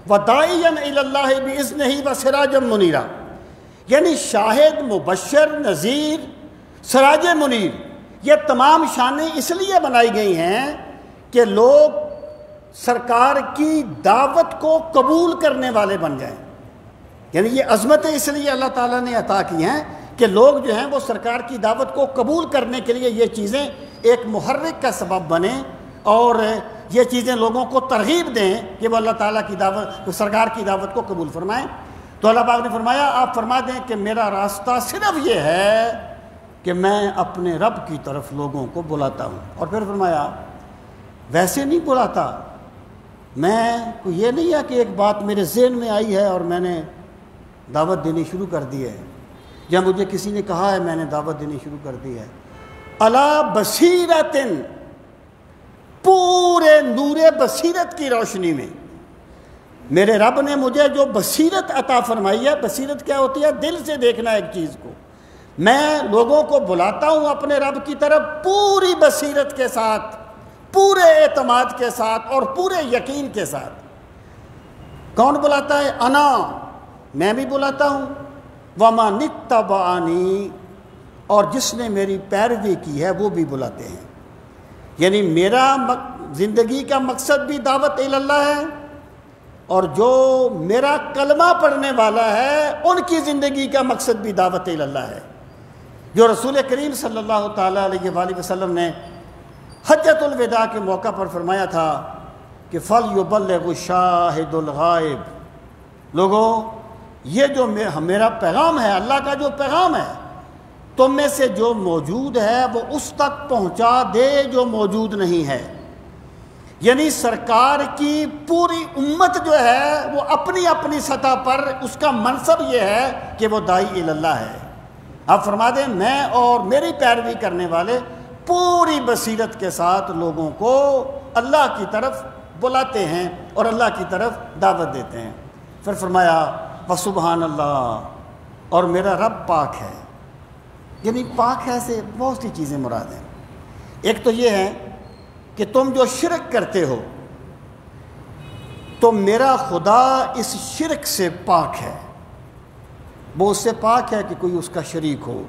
وداعیا الی اللہ باذنہ وسراجا منیرا، یعنی شاہد، مبشر، نذیر، سراج منیر، یہ تمام شانیں اس لیے بنائی گئی ہیں کہ لوگ سرکار کی دعوت کو قبول کرنے والے بن جائیں، یعنی یہ عظمتیں اس لیے اللہ تعالیٰ نے عطا کی ہیں کہ لوگ جو ہیں وہ سرکار کی دعوت کو قبول کرنے کے لیے یہ چیزیں ایک محرک کا سبب بنیں اور یہ چیزیں لوگوں کو ترغیب دیں کہ وہ اللہ تعالیٰ کی دعوت، سرکار کی دعوت کو قبول فرمائیں، تو اللہ پاک نے فرمایا آپ فرما دیں کہ میرا راستہ صرف یہ ہے کہ میں اپنے رب کی طرف لوگوں کو بلاتا ہوں۔ اور پھر فرمایا ویسے نہیں بلاتا، میں یہ نہیں ہے کہ ایک بات میرے ذہن میں آئی ہے اور میں نے دعوت دینی شروع کر دی ہے، یا مجھے کسی نے کہا ہے میں نے دعوت دینی شروع کر دی ہے۔ علی بصیرۃ، پورے نور بصیرت کی روشنی میں میرے رب نے مجھے جو بصیرت عطا فرمائی ہے۔ بصیرت کیا ہوتی ہے؟ دل سے دیکھنا ایک چیز کو۔ میں لوگوں کو بلاتا ہوں اپنے رب کی طرف پوری بصیرت کے ساتھ، پورے اعتماد کے ساتھ اور پورے یقین کے ساتھ۔ کون بلاتا ہے؟ انا، میں بھی بلاتا ہوں، ومن اتبعنی، اور جس نے میری پیروی کی ہے وہ بھی بلاتے ہیں۔ یعنی میرا زندگی کا مقصد بھی دعوت اللہ ہے، اور جو میرا کلمہ پڑھنے والا ہے ان کی زندگی کا مقصد بھی دعوت اللہ ہے۔ جو رسول کریم صلی اللہ تعالیٰ علیہ وآلہ وسلم نے حجۃ الوداع کے موقع پر فرمایا تھا کہ فَلْيُبَلِّغُ الشَّاهِدُ الْغَائِبُ، لوگوں یہ جو میرا پیغام ہے، اللہ کا جو پیغام ہے، تم میں سے جو موجود ہے وہ اس تک پہنچا دے جو موجود نہیں ہے۔ یعنی سرکار کی پوری امت جو ہے وہ اپنی اپنی سطح پر اس کا منصب یہ ہے کہ وہ داعی اللہ ہے۔ آپ فرما دیں میں اور میری پیروی کرنے والے پوری بصیرت کے ساتھ لوگوں کو اللہ کی طرف بلاتے ہیں اور اللہ کی طرف دعوت دیتے ہیں۔ پھر فرمایا وسبحان اللہ، اور میرا رب پاک ہے۔ یعنی پاک ہے سے بہت سی چیزیں مراد ہیں۔ ایک تو یہ ہے کہ تم جو شرک کرتے ہو تو میرا خدا اس شرک سے پاک ہے، وہ اس سے پاک ہے کہ کوئی اس کا شریک ہو۔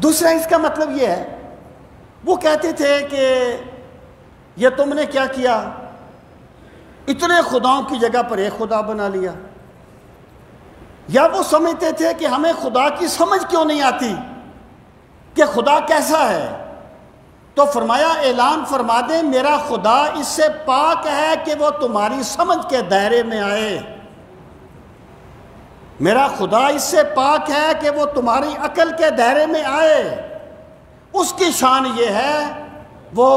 دوسرا اس کا مطلب یہ ہے، وہ کہتے تھے کہ یہ تم نے کیا کیا، اتنے خداؤں کی جگہ پر ایک خدا بنا لیا، یا وہ سمجھتے تھے کہ ہمیں خدا کی سمجھ کیوں نہیں آتی کہ خدا کیسا ہے۔ تو فرمایا اعلان فرما دیں میرا خدا اس سے پاک ہے کہ وہ تمہاری سمجھ کے دائرے میں آئے، میرا خدا اس سے پاک ہے کہ وہ تمہاری عقل کے دائرے میں آئے، اس کی شان یہ ہے وہ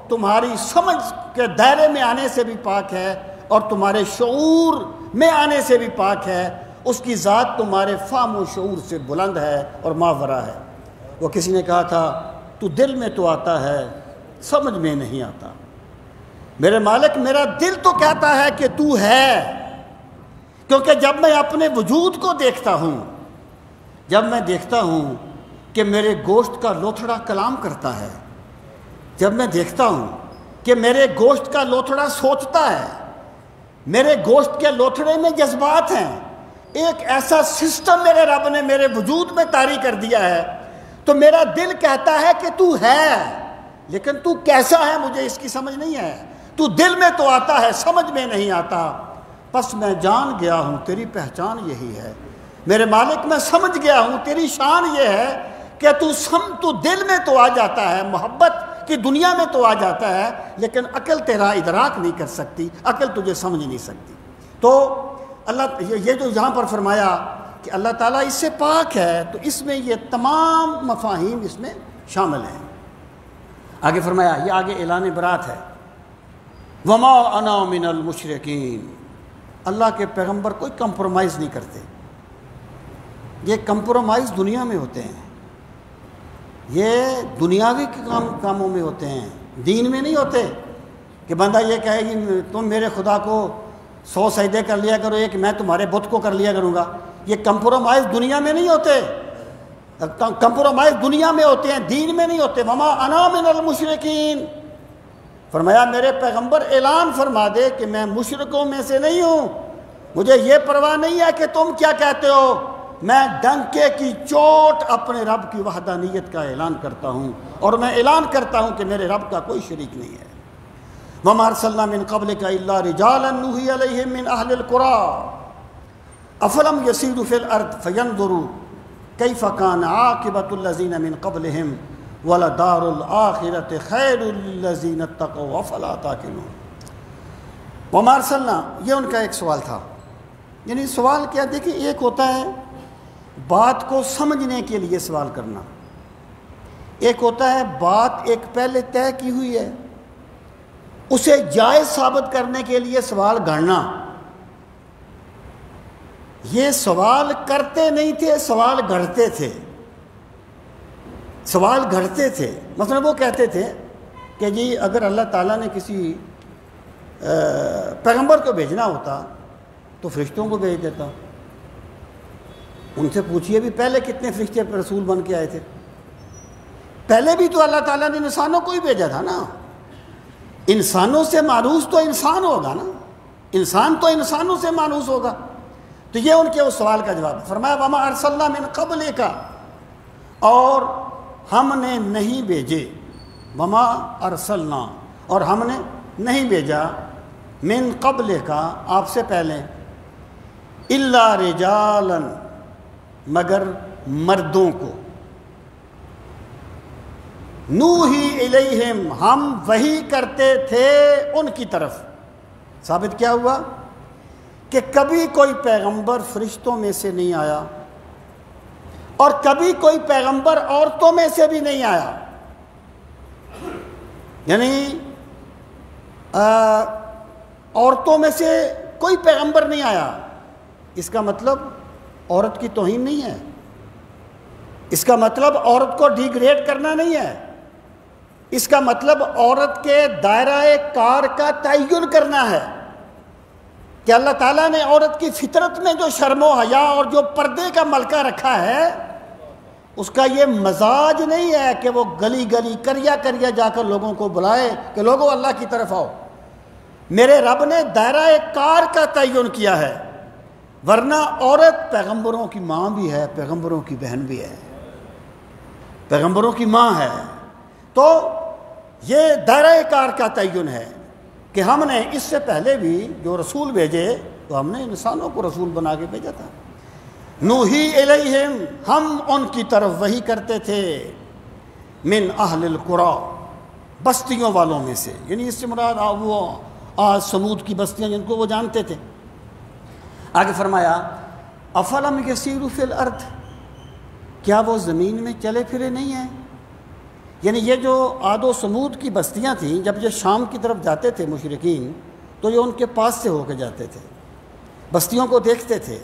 تمہاری سمجھ کے دائرے میں آنے سے بھی پاک ہے اور تمہارے شعور میں آنے سے بھی پاک ہے، اس کی ذات تمہارے فہم و شعور سے بلند ہے اور ماورا ہے۔ وہ کسی نے کہا تھا تو دل میں تو آتا ہے سمجھ میں نہیں آتا۔ میرے مالک میرا دل تو کہتا ہے کہ تو ہے، کیونکہ جب میں اپنے وجود کو دیکھتا ہوں، جب میں دیکھتا ہوں کہ میرے گوشت کا لوتھڑا کلام کرتا ہے، جب میں دیکھتا ہوں کہ میرے گوشت کا لوتھڑا سوچتا ہے، میرے گوشت کے لوتھڑے میں جذبات ہیں، ایک ایسا سسٹم میرے رب نے میرے وجود میں طاری کر دیا ہے، تو میرا دل کہتا ہے کہ تو ہے، لیکن تو کیسا ہے مجھے اس کی سمجھ نہیں ہے۔ تو دل میں تو آتا ہے سمجھ میں نہیں آتا، بس میں جان گیا ہوں تیری پہچان یہی ہے۔ میرے مالک میں سمجھ گیا ہوں تیری شان یہ ہے کہ تو دل میں تو آ جاتا ہے، محبت کی دنیا میں تو آ جاتا ہے، لیکن عقل تیرا ادراک نہیں کر سکتی، عقل تجھے سمجھ نہیں سکتی۔ تو اللہ یہ جو یہاں پر فرمایا کہ اللہ تعالیٰ اس سے پاک ہے، تو اس میں یہ تمام مفاہیم اس میں شامل ہیں۔ آگے فرمایا، یہ آگے اعلان برات ہے، وما انا من المشرکین، اللہ کے پیغمبر کوئی کمپرومائز نہیں کرتے۔ یہ کمپرومائز دنیا میں ہوتے ہیں، یہ دنیاوی کاموں میں ہوتے ہیں، دین میں نہیں ہوتے کہ بندہ یہ کہے کہ تم میرے خدا کو 100 سجدے کر لیا کرو، ایک میں تمہارے بت کو کر لیا کروں گا۔ یہ کمپرومائز دنیا میں نہیں ہوتے، کمپرومائز دنیا میں ہوتے ہیں، دین میں نہیں ہوتے۔ وما انا من المشرکین، فرمایا میرے پیغمبر اعلان فرما دے کہ میں مشرکوں میں سے نہیں ہوں، مجھے یہ پرواہ نہیں ہے کہ تم کیا کہتے ہو، میں ڈنکے کی چوٹ اپنے رب کی وحدانیت کا اعلان کرتا ہوں، اور میں اعلان کرتا ہوں کہ میرے رب کا کوئی شریک نہیں ہے۔ وَمَا أَرْسَلْنَا مِن قَبْلِكَ إِلَّا رِجَالًا نُوحِي إِلَيْهِم مِّنْ أَهْلِ الْقُرَىٰ أَفَلَمْ يَسِيرُوا فِي الْأَرْضِ فَيَنظُرُوا كَيْفَ كَانَ عَاقِبَةُ الَّذِينَ مِن قَبْلِهِمْ وَلَدَارُ الْآخِرَةِ خَيْرٌ لِّلَّذِينَ اتَّقَوْا أَفَلَا تَعْقِلُونَ۔ وَمَا أَرْسَلْنَا، یہ ان کا ایک سوال تھا۔ یعنی سوال کیا، دیکھیں ایک ہوتا ہے بات کو سمجھنے کے لیے سوال کرنا، ایک ہوتا ہے بات ایک پہلے طے کی ہوئی ہے اسے جائز ثابت کرنے کے لیے سوال گھڑنا۔ یہ سوال کرتے نہیں تھے، سوال گھڑتے تھے، سوال گھڑتے تھے۔ مثلا وہ کہتے تھے کہ جی اگر اللہ تعالیٰ نے کسی پیغمبر کو بھیجنا ہوتا تو فرشتوں کو بھیج دیتا۔ ان سے پوچھئے بھی پہلے کتنے فرشتے رسول بن کے آئے تھے؟ پہلے بھی تو اللہ تعالیٰ نے انسانوں کو ہی بھیجا تھا نا۔ انسانوں سے مانوس تو انسان ہوگا نا، انسان تو انسانوں سے مانوس ہوگا۔ تو یہ ان کے اس سوال کا جواب ہے۔ فرمایا وَمَا أَرْسَلْنَا مِن قَبْلِكَ، اور ہم نے نہیں بھیجے، وَمَا أَرْسَلْنَا، اور ہم نے نہیں بھیجا، من قبلِكَ، آپ سے پہلے، إِلَّا رِجَالًا، مگر مردوں کو، نوحی الیہم، ہم وحی کرتے تھے ان کی طرف۔ ثابت کیا ہوا کہ کبھی کوئی پیغمبر فرشتوں میں سے نہیں آیا اور کبھی کوئی پیغمبر عورتوں میں سے بھی نہیں آیا۔ یعنی عورتوں میں سے کوئی پیغمبر نہیں آیا، اس کا مطلب عورت کی توہین نہیں ہے، اس کا مطلب عورت کو ڈیگریڈ کرنا نہیں ہے، اس کا مطلب عورت کے دائرہ کار کا تعین کرنا ہے کہ اللہ تعالیٰ نے عورت کی فطرت میں جو شرم و حیا اور جو پردے کا ملکہ رکھا ہے اس کا یہ مزاج نہیں ہے کہ وہ گلی گلی کریا کریا جا کر لوگوں کو بلائے کہ لوگوں اللہ کی طرف آؤ۔ میرے رب نے دائرہ کار کا تعین کیا ہے، ورنہ عورت پیغمبروں کی ماں بھی ہے، پیغمبروں کی بہن بھی ہے، پیغمبروں کی ماں ہے۔ تو یہ دائرہ کار کا تعین ہے کہ ہم نے اس سے پہلے بھی جو رسول بھیجے تو ہم نے انسانوں کو رسول بنا کے بھیجا تھا۔ نوحی الیہم، ہم ان کی طرف وحی کرتے تھے، من اہل القریٰ، بستیوں والوں میں سے، یعنی اس سے مراد وہ آج سمود کی بستیاں جن کو وہ جانتے تھے۔ آگے فرمایا افلم یسیروا فی الارض، کیا وہ زمین میں چلے پھرے نہیں ہیں؟ یعنی یہ جو عاد و سمود کی بستیاں تھیں، جب یہ شام کی طرف جاتے تھے مشرکین تو یہ ان کے پاس سے ہو کے جاتے تھے، بستیوں کو دیکھتے تھے۔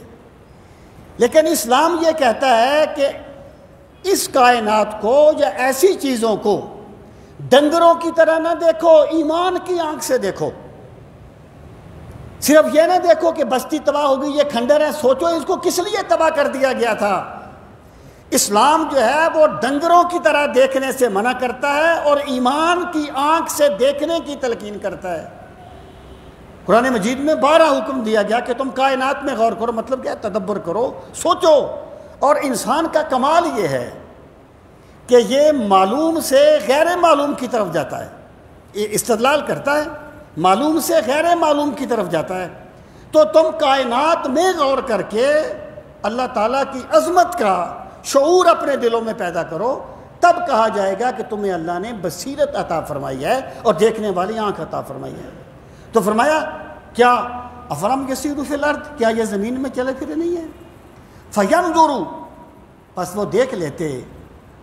لیکن اسلام یہ کہتا ہے کہ اس کائنات کو یا ایسی چیزوں کو ڈنگروں کی طرح نہ دیکھو، ایمان کی آنکھ سے دیکھو۔ صرف یہ نہ دیکھو کہ بستی تباہ ہو گئی، یہ کھنڈر ہے، سوچو اس کو کس لیے تباہ کر دیا گیا تھا۔ اسلام جو ہے وہ ڈنگروں کی طرح دیکھنے سے منع کرتا ہے اور ایمان کی آنکھ سے دیکھنے کی تلقین کرتا ہے۔ قرآن مجید میں 12 حکم دیا گیا کہ تم کائنات میں غور کرو، مطلب کیا؟ تدبر کرو، سوچو۔ اور انسان کا کمال یہ ہے کہ یہ معلوم سے غیر معلوم کی طرف جاتا ہے، یہ استدلال کرتا ہے، معلوم سے غیر معلوم کی طرف جاتا ہے۔ تو تم کائنات میں غور کر کے اللہ تعالیٰ کی عظمت کا شعور اپنے دلوں میں پیدا کرو، تب کہا جائے گا کہ تمہیں اللہ نے بصیرت عطا فرمائی ہے اور دیکھنے والی آنکھ عطا فرمائی ہے۔ تو فرمایا کیا افلم یسیروا فی الارض، کیا یہ زمین میں چلے پھرے نہیں ہیں؟ فینظروا، پس وہ دیکھ لیتے،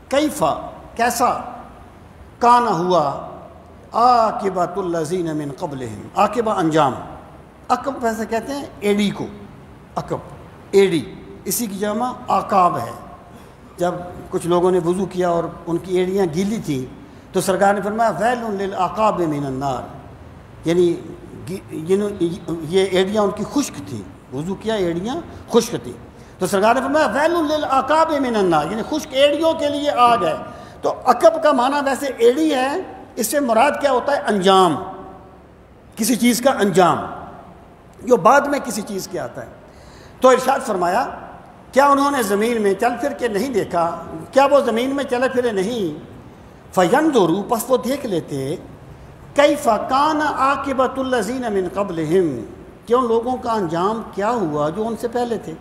کیف، کیسا، کان ہوا، عاقبۃ الذین من قبلہم، عاقبہ انجام، عقب ویسے کہتے ہیں ایڑی کو، عقب ایڑی، اسی کی جمع عقاب ہے۔ جب کچھ لوگوں نے وضو کیا اور ان کی ایڑیاں گیلی تھیں تو سرکار نے فرمایا ویل للعقاب من النار، یعنی یہ ایڑیاں ان کی خشک تھیں، وضو کیا ایڑیاں خشک تھیں، تو سرکار نے فرمایا ویل للعقاب من النار، یعنی خشک ایڑیوں کے لیے آگ ہے۔ تو عقب کا معنی ویسے ایڑی ہے، اس سے مراد کیا ہوتا ہے؟ انجام، کسی چیز کا انجام جو بعد میں کسی چیز کے آتا ہے۔ تو ارشاد فرمایا کیا انہوں نے زمین میں چل پھر کے نہیں دیکھا؟ کیا وہ زمین میں چلے پھرے نہیں؟ فینظروا، پس وہ دیکھ لیتے، کیف کان عاقبۃ الذین من قبلہم، کہ ان لوگوں کا انجام کیا ہوا جو ان سے پہلے تھے۔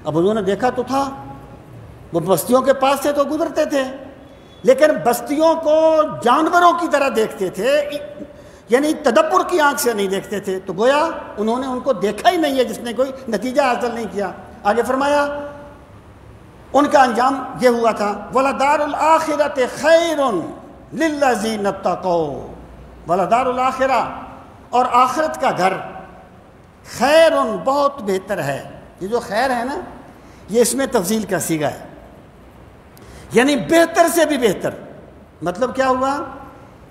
اب انہوں نے دیکھا تو تھا، وہ بستیوں کے پاس سے تو گزرتے تھے، لیکن بستیوں کو جانوروں کی طرح دیکھتے تھے، یعنی تدبر کی آنکھ سے نہیں دیکھتے تھے، تو گویا انہوں نے ان کو دیکھا ہی نہیں ہے جس نے کوئی نتیجہ حاصل نہیں کیا۔ آگے فرمایا ان کا انجام یہ ہوا تھا، وَلَدَارُ الْآخِرَةِ خَيْرٌ لِلَّذِينَ اتَّقَوْا، وَلَدَارُ الْآخِرَةِ، اور آخرت کا گھر، خیرٌ بہت بہتر ہے۔ یہ جو خیر ہے نا، یہ اس میں تفضیل کا صیغہ ہے، یعنی بہتر سے بھی بہتر۔ مطلب کیا ہوا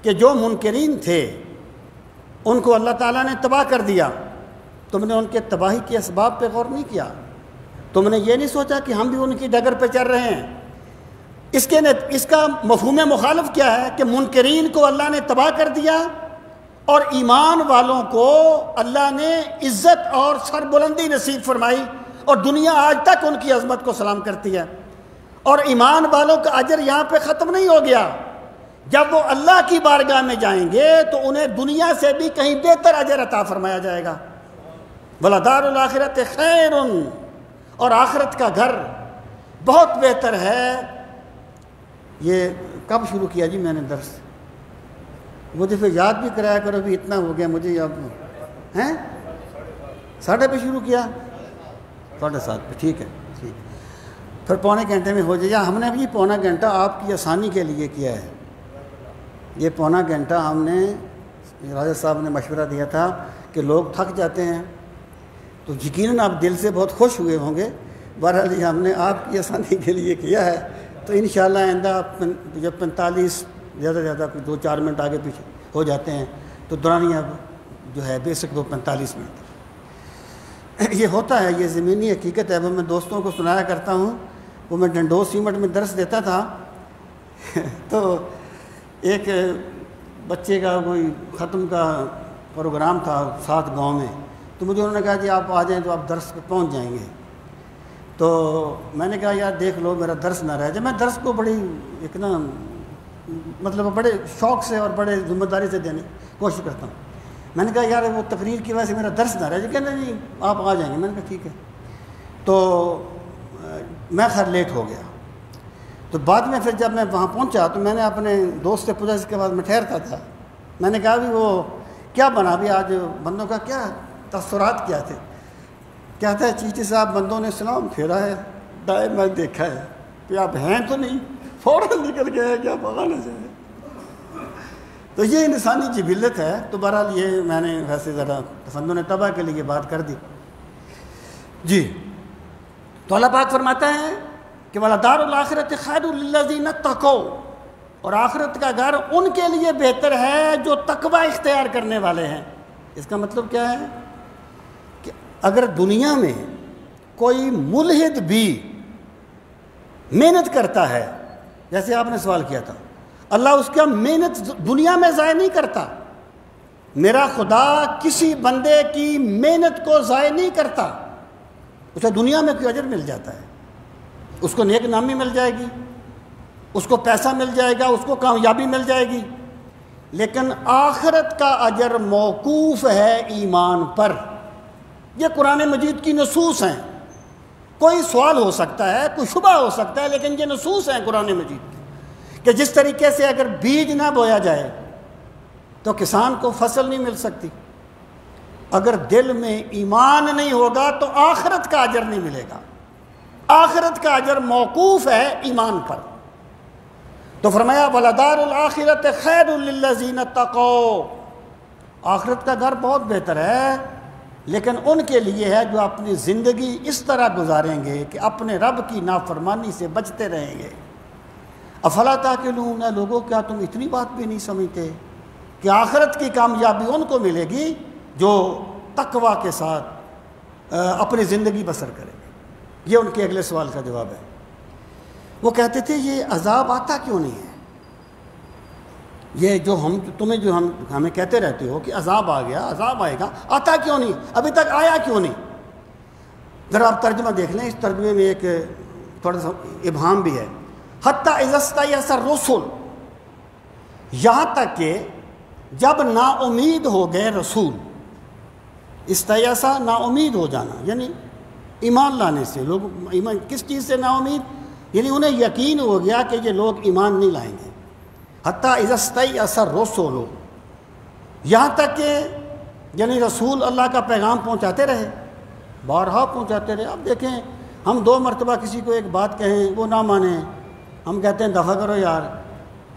کہ جو منکرین تھے ان کو اللہ تعالیٰ نے تباہ کر دیا، تم نے ان کے تباہی کے اسباب پہ غور نہیں کیا، تم نے یہ نہیں سوچا کہ ہم بھی ان کی ڈگر پہ چل رہے ہیں۔ اس کا مفہوم مخالف کیا ہے کہ منکرین کو اللہ نے تباہ کر دیا اور ایمان والوں کو اللہ نے عزت اور سربلندی نصیب فرمائی، اور دنیا آج تک ان کی عظمت کو سلام کرتی ہے۔ اور ایمان والوں کا اجر یہاں پہ ختم نہیں ہو گیا، جب وہ اللہ کی بارگاہ میں جائیں گے تو انہیں دنیا سے بھی کہیں بہتر اجر عطا فرمایا جائے گا۔ وَلَدَارُ الْآخِرَةِ خَيْرٌ، اور آخرت کا گھر بہت بہتر ہے۔ یہ کب شروع کیا جی میں نے درس؟ مجھے پھر یاد بھی کرایا کرو، بھی اتنا ہو گیا مجھے اب ہیں 7:30 پہ شروع کیا، 7:30 پہ، ٹھیک ہے ٹھیک ہے، پھر پونے گھنٹے میں ہو جائے۔ ہم نے ابھی پونا گھنٹہ آپ کی آسانی کے لیے کیا ہے، یہ پونا گھنٹہ ہم نے، راجہ صاحب نے مشورہ دیا تھا کہ لوگ تھک جاتے ہیں، تو یقیناً آپ دل سے بہت خوش ہوئے ہوں گے۔ بہرحال یہ ہم نے آپ کی آسانی کے لیے کیا ہے، تو انشاءاللہ آئندہ جب 45 زیادہ سے زیادہ 2-4 منٹ آگے پیچھے ہو جاتے ہیں تو دورانیہ جو ہے بیسک وہ 45 منٹ۔ یہ ہوتا ہے، یہ زمینی حقیقت ہے۔ وہ میں دوستوں کو سنایا کرتا ہوں، وہ میں ڈنڈوز سیمٹ میں درس دیتا تھا تو ایک بچے کا کوئی ختم کا پروگرام تھا ساتھ گاؤں میں، تو مجھے انہوں نے کہا جی آپ آ جائیں تو آپ درس پہ پہنچ جائیں گے۔ تو میں نے کہا یار دیکھ لو میرا درس نہ رہ جائے۔ میں درس کو بڑی ایک نا مطلب بڑے شوق سے اور بڑے ذمہ داری سے دینے کی کوشش کرتا ہوں۔ میں نے کہا یار وہ تقریر کی وجہ سے میرا درس نہ رہ جائے، کہنا جی آپ آ جائیں گے۔ میں نے کہا ٹھیک ہے۔ تو میں خیر لیٹ ہو گیا، تو بعد میں پھر جب میں وہاں پہنچا تو میں نے اپنے دوست سے پوچھا، اس کے بعد میں ٹھہرتا تھا، میں نے کہا بھی وہ کیا بنا بھی آج بندوں کا کیا تاثرات کیا تھے؟ کہتا ہے چیچی صاحب بندوں نے سلام پھیرا ہے، دائیں میں دیکھا ہے کہ آپ ہیں تو نہیں، فوراً نکل گئے ہیں کہ آپ بغانے سے ہیں۔ تو یہ انسانی جبلت ہے۔ تو بہرحال یہ میں نے ویسے ذرا تفندن طبع کے لیے بات کر دی جی۔ تو اللہ پاک فرماتا ہے کہ وَلَدَارُ الْآخِرَةِ خَيْرٌ لِلَّذِينَ اتَّقَوْا، اور آخرت کا گھر ان کے لیے بہتر ہے جو تقوی اختیار کرنے والے ہیں۔ اس کا مطلب کیا ہے کہ اگر دنیا میں کوئی ملحد بھی محنت کرتا ہے، جیسے آپ نے سوال کیا تھا، اللہ اس کا محنت دنیا میں ضائع نہیں کرتا۔ میرا خدا کسی بندے کی محنت کو ضائع نہیں کرتا، اسے دنیا میں کوئی اجر مل جاتا ہے، اس کو نیک نامی مل جائے گی، اس کو پیسہ مل جائے گا، اس کو کامیابی مل جائے گی، لیکن آخرت کا اجر موقوف ہے ایمان پر۔ یہ قرآن مجید کی نصوص ہیں، کوئی سوال ہو سکتا ہے، کوئی شبہ ہو سکتا ہے، لیکن یہ نصوص ہیں قرآن مجید کی کہ جس طریقے سے اگر بیج نہ بویا جائے تو کسان کو فصل نہیں مل سکتی، اگر دل میں ایمان نہیں ہوگا تو آخرت کا اجر نہیں ملے گا۔ آخرت کا اجر موقوف ہے ایمان پر۔ تو فرمایا وَلَدَارُ الْآخِرَةِ خَيْرٌ لِلَّذِينَ اتَّقَوْا، آخرت کا گھر بہت بہتر ہے، لیکن ان کے لیے ہے جو اپنی زندگی اس طرح گزاریں گے کہ اپنے رب کی نافرمانی سے بچتے رہیں گے۔ افلا تاکلون، لوگوں کیا تم اتنی بات بھی نہیں سمجھتے کہ آخرت کی کامیابی ان کو ملے گی جو تقوی کے ساتھ اپنی زندگی بسر کریں گے۔ یہ ان کے اگلے سوال کا جواب ہے۔ وہ کہتے تھے یہ عذاب آتا کیوں نہیں ہے؟ یہ جو ہمیں کہتے رہتے ہو کہ عذاب آ گیا، عذاب آئے گا، آتا کیوں نہیں؟ ابھی تک آیا کیوں نہیں؟ ذرا آپ ترجمہ دیکھ لیں، اس ترجمے میں ایک تھوڑا سا ابہام بھی ہے۔ حتی اذا استیأس الرسل، یہاں تک کہ جب نا امید ہو گئے رسول۔ استیأسا نا امید ہو جانا، یعنی ایمان لانے سے۔ لوگ ایمان کس چیز سے نا امید؟ یعنی انہیں یقین ہو گیا کہ یہ لوگ ایمان نہیں لائیں گے، حتیٰ اذا استیأس الرسل، یہاں تک کہ یعنی رسول اللہ کا پیغام پہنچاتے رہے، بارہا پہنچاتے رہے۔ اب دیکھیں ہم 2 مرتبہ کسی کو ایک بات کہیں وہ نہ مانیں، ہم کہتے ہیں دفع کرو یار۔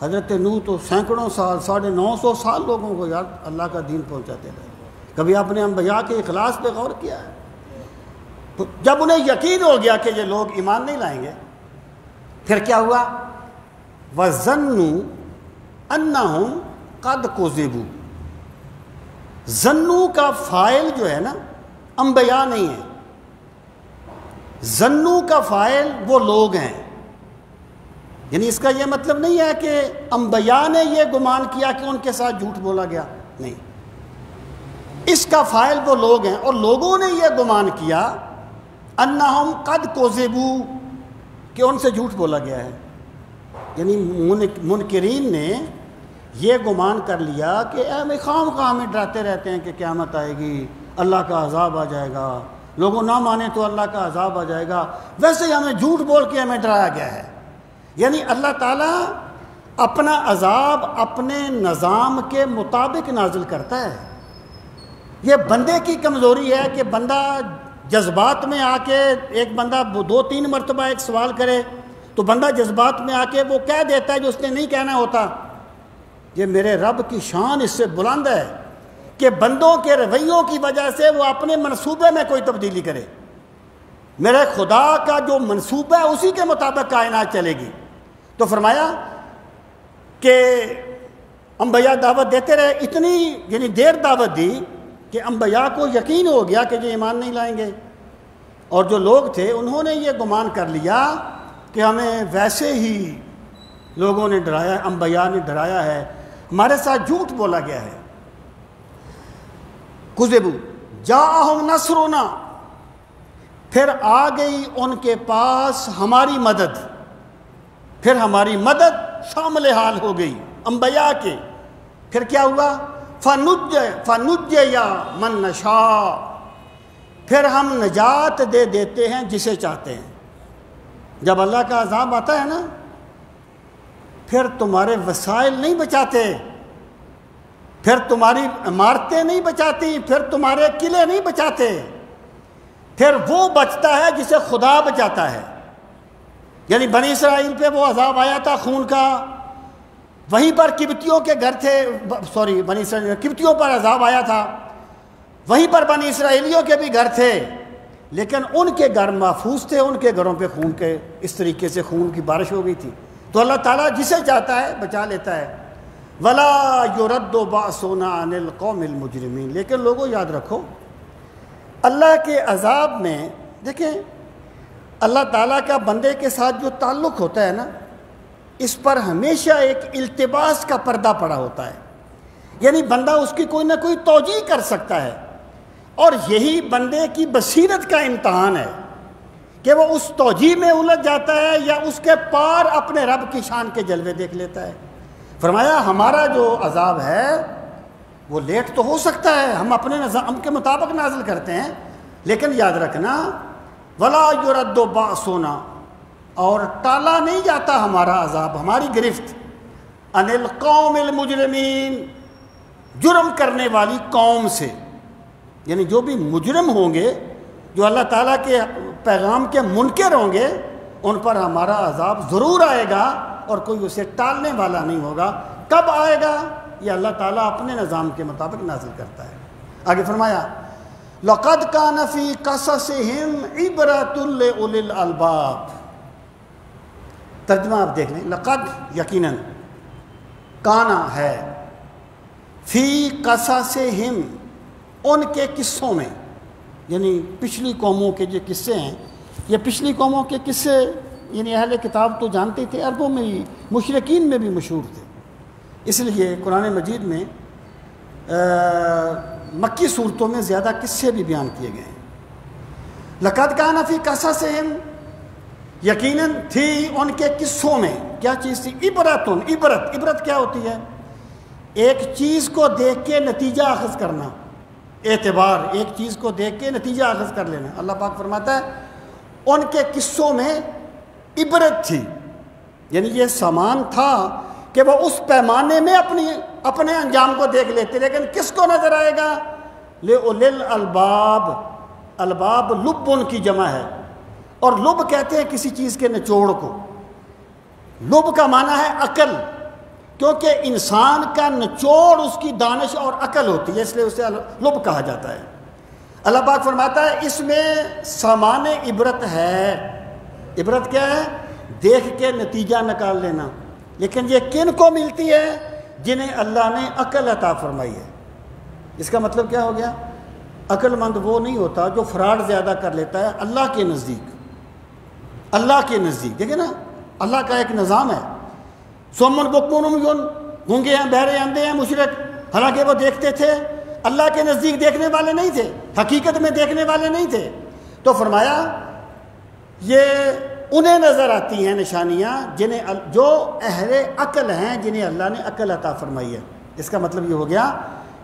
حضرت نوح تو سینکڑوں سال 950 سال لوگوں کو یار اللہ کا دین پہنچاتے رہے۔ کبھی آپ نے انبیاء کے اخلاص پہ غور کیا ہے؟ تو جب انہیں یقین ہو گیا کہ یہ لوگ ایمان نہیں لائیں گے، پھر کیا ہوا؟ وَظَنُّوا أَنَّهُمْ قَدْ كُذِبُوا۔ ظنّوا کا فاعل جو ہے نا انبیاء نہیں ہے، ظنّوا کا فاعل وہ لوگ ہیں۔ یعنی اس کا یہ مطلب نہیں ہے کہ انبیاء نے یہ گمان کیا کہ ان کے ساتھ جھوٹ بولا گیا، نہیں، اس کا فاعل وہ لوگ ہیں، اور لوگوں نے یہ گمان کیا انہم قد کذبوا کہ ان سے جھوٹ بولا گیا ہے۔ یعنی منکرین نے یہ گمان کر لیا کہ ہمیں خام خواہ ہمیں ڈراتے رہتے ہیں کہ قیامت آئے گی، اللہ کا عذاب آ جائے گا، لوگوں نہ مانیں تو اللہ کا عذاب آ جائے گا، ویسے ہی ہمیں جھوٹ بول کے ہمیں ڈرایا گیا ہے۔ یعنی اللہ تعالیٰ اپنا عذاب اپنے نظام کے مطابق نازل کرتا ہے۔ یہ بندے کی کمزوری ہے کہ بندہ جذبات میں آ کے، ایک بندہ 2-3 مرتبہ ایک سوال کرے تو بندہ جذبات میں آ کے وہ کہہ دیتا ہے جو اس نے نہیں کہنا ہوتا۔ یہ میرے رب کی شان اس سے بلند ہے کہ بندوں کے رویوں کی وجہ سے وہ اپنے منصوبے میں کوئی تبدیلی کرے۔ میرے خدا کا جو منصوبہ ہے اسی کے مطابق کائنات چلے گی۔ تو فرمایا کہ انبیاء دعوت دیتے رہے، اتنی یعنی دیر دعوت دی کہ انبیاء کو یقین ہو گیا کہ یہ ایمان نہیں لائیں گے، اور جو لوگ تھے انہوں نے یہ گمان کر لیا کہ ہمیں ویسے ہی لوگوں نے ڈرایا، انبیاء نے ڈرایا ہے، ہمارے ساتھ جھوٹ بولا گیا ہے۔ کذبوا جاءہم نصرنا، پھر آ گئی ان کے پاس ہماری مدد، پھر ہماری مدد شامل حال ہو گئی انبیاء کے۔ پھر کیا ہوا؟ فَنُجَّيَ مَن نَّشَاءُ، پھر ہم نجات دے دیتے ہیں جسے چاہتے ہیں۔ جب اللہ کا عذاب آتا ہے نا، پھر تمہارے وسائل نہیں بچاتے، پھر تمہاری عمارتیں نہیں بچاتی، پھر تمہارے قلعے نہیں بچاتے، پھر وہ بچتا ہے جسے خدا بچاتا ہے۔ یعنی بنی اسرائیل پہ وہ عذاب آیا تھا خون کا، وہیں پر قبطیوں کے گھر تھے، بنی اسرائیل قبطیوں پر عذاب آیا تھا، وہیں پر بنی اسرائیلیوں کے بھی گھر تھے، لیکن ان کے گھر محفوظ تھے، ان کے گھروں پہ خون کے اس طریقے سے خون کی بارش ہو گئی تھی۔ تو اللہ تعالیٰ جسے چاہتا ہے بچا لیتا ہے۔ وَلَا يُرَدُّ بَأْسُنَا عَنِ الْقَوْمِ الْمُجْرِمِينَ۔ لیکن لوگوں یاد رکھو، اللہ کے عذاب میں دیکھیں اللہ تعالیٰ کا بندے کے ساتھ جو تعلق ہوتا ہے نا، اس پر ہمیشہ ایک التباس کا پردہ پڑا ہوتا ہے۔ یعنی بندہ اس کی کوئی نہ کوئی توجیہ کر سکتا ہے، اور یہی بندے کی بصیرت کا امتحان ہے کہ وہ اس توجیہ میں الجھ جاتا ہے یا اس کے پار اپنے رب کی شان کے جلوے دیکھ لیتا ہے۔ فرمایا ہمارا جو عذاب ہے وہ لیٹ تو ہو سکتا ہے، ہم اپنے نظام کے مطابق نازل کرتے ہیں، لیکن یاد رکھنا وَلَا يُرَدُّ بَأْسُنَا، اور ٹالا نہیں جاتا ہمارا عذاب، ہماری گرفت، عَنِ الْقَوْمِ الْمُجْرِمِينَ، جرم کرنے والی قوم سے۔ یعنی جو بھی مجرم ہوں گے، جو اللہ تعالیٰ کے پیغام کے منکر ہوں گے، ان پر ہمارا عذاب ضرور آئے گا، اور کوئی اسے ٹالنے والا نہیں ہوگا۔ کب آئے گا؟ یہ اللہ تعالیٰ اپنے نظام کے مطابق نازل کرتا ہے۔ آگے فرمایا لَقَدْ كَانَ فِي قَصَصِهِمْ عِبْرَةٌ لِأُولِي الْأَلْبَابِ۔ ترجمہ آپ دیکھ لیں، لقد یقیناً، کانا ہے، فی قصصہم ان کے قصوں میں، یعنی پچھلی قوموں کے جو قصے ہیں، یہ پچھلی قوموں کے قصے یعنی اہل کتاب تو جانتے تھے، عربوں میں بھی، مشرکین میں بھی مشہور تھے، اس لیے قرآن مجید میں مکی صورتوں میں زیادہ قصے بھی بیان کیے گئے ہیں۔ لقد کان فی قصصہم، یقیناً تھی ان کے قصوں میں، کیا چیز تھی؟ عبرتن، عبرت کیا ہوتی ہے؟ ایک چیز کو دیکھ کے نتیجہ اخذ کرنا، اعتبار، ایک چیز کو دیکھ کے نتیجہ اخذ کر لینا۔ اللہ پاک فرماتا ہے ان کے قصوں میں عبرت تھی، یعنی یہ سامان تھا کہ وہ اس پیمانے میں اپنے انجام کو دیکھ لیتے، لیکن کس کو نظر آئے گا؟ لِأُولِي الْأَلْبَابِ، الباب لب ان کی جمع ہے، اور لب کہتے ہیں کسی چیز کے نچوڑ کو۔ لب کا معنی ہے عقل، کیونکہ انسان کا نچوڑ اس کی دانش اور عقل ہوتی ہے، اس لیے اسے لب کہا جاتا ہے۔ اللہ پاک فرماتا ہے اس میں سامان عبرت ہے۔ عبرت کیا ہے؟ دیکھ کے نتیجہ نکال لینا۔ لیکن یہ کن کو ملتی ہے؟ جنہیں اللہ نے عقل عطا فرمائی ہے۔ اس کا مطلب کیا ہو گیا؟ عقل مند وہ نہیں ہوتا جو فراڈ زیادہ کر لیتا ہے اللہ کے نزدیک۔ اللہ کے نزدیک دیکھیں نا، اللہ کا ایک نظام ہے، سومن بکمن عمیون، گونگے ہیں، بہرے، اندھے ہیں، مشرک، حالانکہ وہ دیکھتے تھے، اللہ کے نزدیک دیکھنے والے نہیں تھے، حقیقت میں دیکھنے والے نہیں تھے۔ تو فرمایا یہ انہیں نظر آتی ہیں نشانیاں جو اہل عقل ہیں، جنہیں اللہ نے عقل عطا فرمائی ہے۔ اس کا مطلب یہ ہو گیا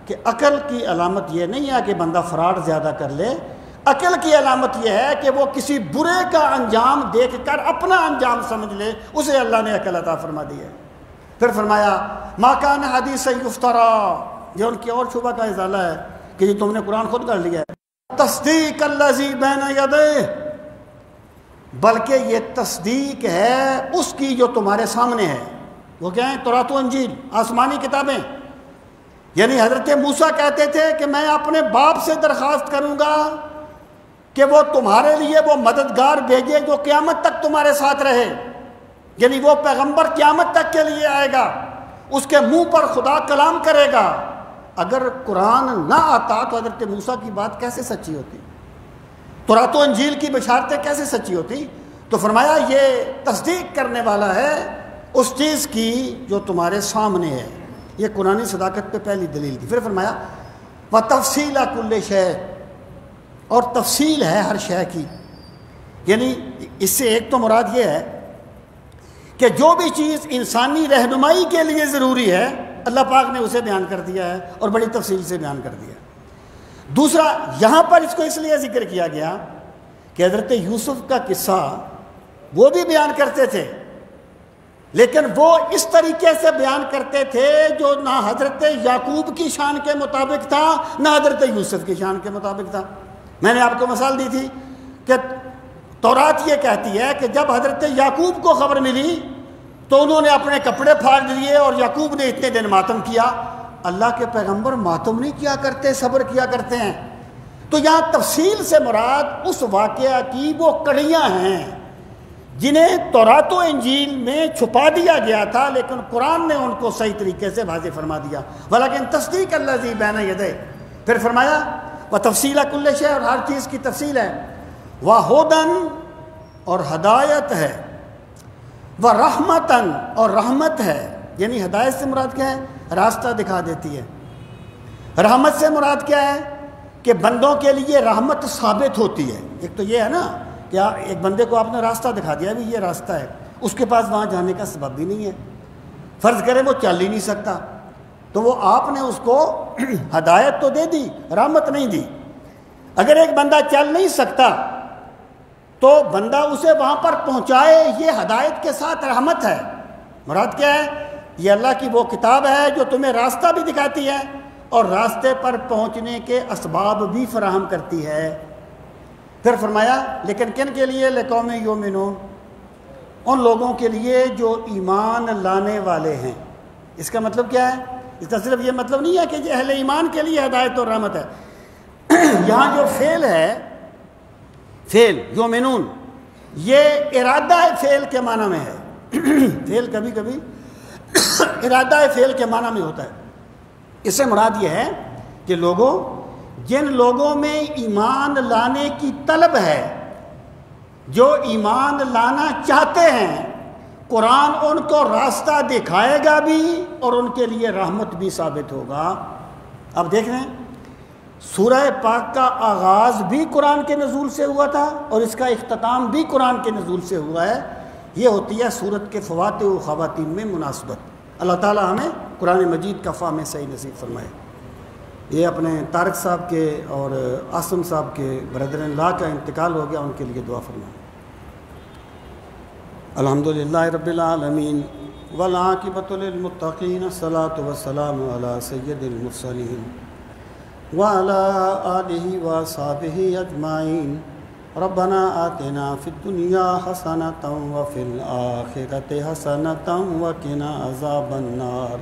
کہ عقل کی علامت یہ نہیں ہے کہ بندہ فراڈ زیادہ کر لے، عقل کی علامت یہ ہے کہ وہ کسی برے کا انجام دیکھ کر اپنا انجام سمجھ لے، اسے اللہ نے عقل عطا فرما دی ہے۔ پھر فرمایا ما کان حدیث یفترا، یہ ان کی اور شبہ کا ازالہ ہے کہ یہ تم نے قرآن خود کر لیا ہے۔ تصدیق الذی بین یدیہ، بلکہ یہ تصدیق ہے اس کی جو تمہارے سامنے ہے۔ وہ کیا ہیں؟ تورات و انجیل، آسمانی کتابیں۔ یعنی حضرت موسیٰ کہتے تھے کہ میں اپنے باپ سے درخواست کروں گا کہ وہ تمہارے لیے وہ مددگار بھیجے جو قیامت تک تمہارے ساتھ رہے، یعنی وہ پیغمبر قیامت تک کے لیے آئے گا، اس کے منہ پر خدا کلام کرے گا۔ اگر قرآن نہ آتا تو حضرت موسیٰ کی بات کیسے سچی ہوتی؟ تورات و انجیل کی بشارتیں کیسے سچی ہوتی؟ تو فرمایا یہ تصدیق کرنے والا ہے اس چیز کی جو تمہارے سامنے ہے۔ یہ قرآنی صداقت پہ پہلی دلیل تھی۔ پھر فرمایا وَتَفْصِيلَ كُلِّ شَيْءٍ، اور تفصیل ہے ہر شے کی، یعنی اس سے ایک تو مراد یہ ہے کہ جو بھی چیز انسانی رہنمائی کے لیے ضروری ہے اللہ پاک نے اسے بیان کر دیا ہے اور بڑی تفصیل سے بیان کر دیا ہے۔ دوسرا، یہاں پر اس کو اس لیے ذکر کیا گیا کہ حضرت یوسف کا قصہ وہ بھی بیان کرتے تھے، لیکن وہ اس طریقے سے بیان کرتے تھے جو نہ حضرت یعقوب کی شان کے مطابق تھا نہ حضرت یوسف کی شان کے مطابق تھا۔ میں نے آپ کو مثال دی تھی کہ تورات یہ کہتی ہے کہ جب حضرت یعقوب کو خبر ملی تو انہوں نے اپنے کپڑے پھاڑ دیے اور یعقوب نے اتنے دن ماتم کیا۔ اللہ کے پیغمبر ماتم نہیں کیا کرتے، صبر کیا کرتے ہیں۔ تو یہاں تفصیل سے مراد اس واقعہ کی وہ کڑیاں ہیں جنہیں تورات و انجیل میں چھپا دیا گیا تھا، لیکن قرآن نے ان کو صحیح طریقے سے واضح فرما دیا۔ ولیکن تصدیق الذی بین یدیہ، پھر فرمایا وتفصیل کل شیء، اور ہر چیز کی تفصیل ہے، وہدی، اور ہدایت ہے، ورحمتن، اور رحمت ہے۔ یعنی ہدایت سے مراد کیا ہے؟ راستہ دکھا دیتی ہے۔ رحمت سے مراد کیا ہے؟ کہ بندوں کے لیے رحمت ثابت ہوتی ہے۔ ایک تو یہ ہے نا کہ ایک بندے کو آپ نے راستہ دکھا دیا بھی یہ راستہ ہے، اس کے پاس وہاں جانے کا سبب بھی نہیں ہے، فرض کرے وہ چل ہی نہیں سکتا، تو وہ آپ نے اس کو ہدایت تو دے دی، رحمت نہیں دی۔ اگر ایک بندہ چل نہیں سکتا تو بندہ اسے وہاں پر پہنچائے، یہ ہدایت کے ساتھ رحمت ہے۔ مراد کیا ہے؟ یہ اللہ کی وہ کتاب ہے جو تمہیں راستہ بھی دکھاتی ہے اور راستے پر پہنچنے کے اسباب بھی فراہم کرتی ہے۔ پھر فرمایا لیکن کن کے لیے؟ لقوم یؤمنون، ان لوگوں کے لیے جو ایمان لانے والے ہیں۔ اس کا مطلب کیا ہے؟ اس کا صرف یہ مطلب نہیں ہے کہ یہ اہل ایمان کے لیے ہدایت اور رحمت ہے۔ یہاں جو فعل ہے، فعل یؤمنون، یہ ارادہ فعل کے معنی میں ہے۔ فعل کبھی کبھی ارادہ فعل کے معنی میں ہوتا ہے۔ اس سے مراد یہ ہے کہ جن لوگوں میں ایمان لانے کی طلب ہے، جو ایمان لانا چاہتے ہیں، قرآن ان کو راستہ دکھائے گا بھی اور ان کے لیے رحمت بھی ثابت ہوگا۔ اب دیکھ رہے ہیں سورہ پاک کا آغاز بھی قرآن کے نزول سے ہوا تھا اور اس کا اختتام بھی قرآن کے نزول سے ہوا ہے۔ یہ ہوتی ہے سورت کے فواتح و خواتین میں مناسبت۔ اللہ تعالی ہمیں قرآن مجید کا فہم صحیح نصیب فرمائے۔ یہ اپنے طارق صاحب کے اور عاصم صاحب کے برادر اللہ کا انتقال ہو گیا، ان کے لیے دعا فرمائیں۔ الحمدللہ رب العالمین والعاقبۃ للمتقین الصلاۃ والسلام علی سید المرسلین وعلی آلہ وصحبہ اجمعین ربنا آتنا فی الدنیا حسنۃ وفی الآخرۃ حسنۃ وقنا عذاب النار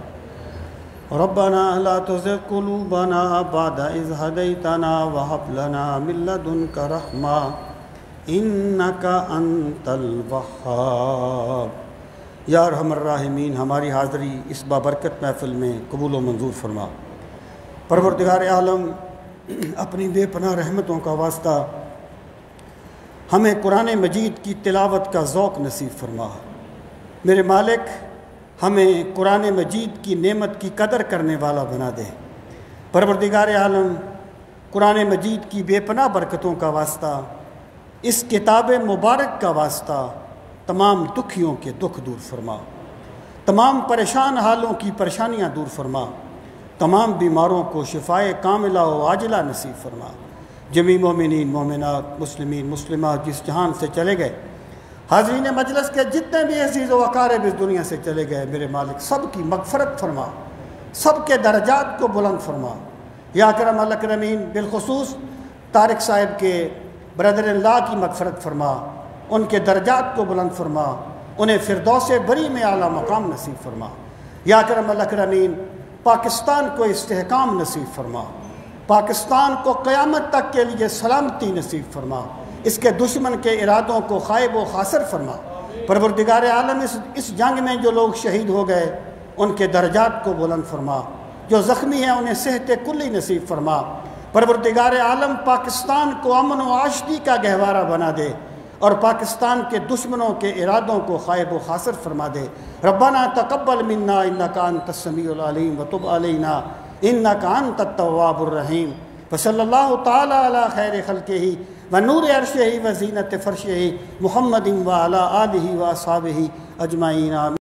ربنا لا تزغ قلوبنا بعد إذ هديتنا وهب لنا من لدنك رحمة إنك أنت الوهاب۔ یا ارحم الراحمین، ہماری حاضری اس بابرکت محفل میں قبول و منظور فرما۔ پروردگار عالم، اپنی بے پناہ رحمتوں کا واسطہ ہمیں قرآن مجید کی تلاوت کا ذوق نصیب فرما۔ میرے مالک، ہمیں قرآن مجید کی نعمت کی قدر کرنے والا بنا دے۔ پروردگار عالم، قرآن مجید کی بے پناہ برکتوں کا واسطہ، اس کتاب مبارک کا واسطہ تمام دکھیوں کے دکھ دور فرما، تمام پریشان حالوں کی پریشانیاں دور فرما، تمام بیماروں کو شفائے کاملہ و عاجلہ نصیب فرما۔ جمیع مومنین مومنات مسلمین مسلمات جس جہان سے چلے گئے، حاضرین مجلس کے جتنے بھی عزیز و اقارب اس دنیا سے چلے گئے، میرے مالک سب کی مغفرت فرما، سب کے درجات کو بلند فرما۔ یا اکرم الاکرمین، بالخصوص طارق صاحب کے برادر اللہ کی مغفرت فرما، ان کے درجات کو بلند فرما، انہیں فردوس بری میں اعلیٰ مقام نصیب فرما۔ یا اکرم الاکرمین، پاکستان کو استحکام نصیب فرما، پاکستان کو قیامت تک کے لیے سلامتی نصیب فرما، اس کے دشمن کے ارادوں کو خائب و خاسر فرما۔ پروردگار عالم، اس جنگ میں جو لوگ شہید ہو گئے ان کے درجات کو بلند فرما، جو زخمی ہیں انہیں صحت کلی نصیب فرما۔ پروردگار عالم، پاکستان کو امن و آشتی کا گہوارہ بنا دے اور پاکستان کے دشمنوں کے ارادوں کو خائب و خاسر فرما دے۔ ربنا تقبل منا انک انت السمیع العلیم وتب علینا انک انت التواب الرحیم۔ وصلی اللہ تعالی علی خیر خلقہ ونور عرشہ وزینت فرشہ محمد وعلی آلہ واصحابہ اجمعین۔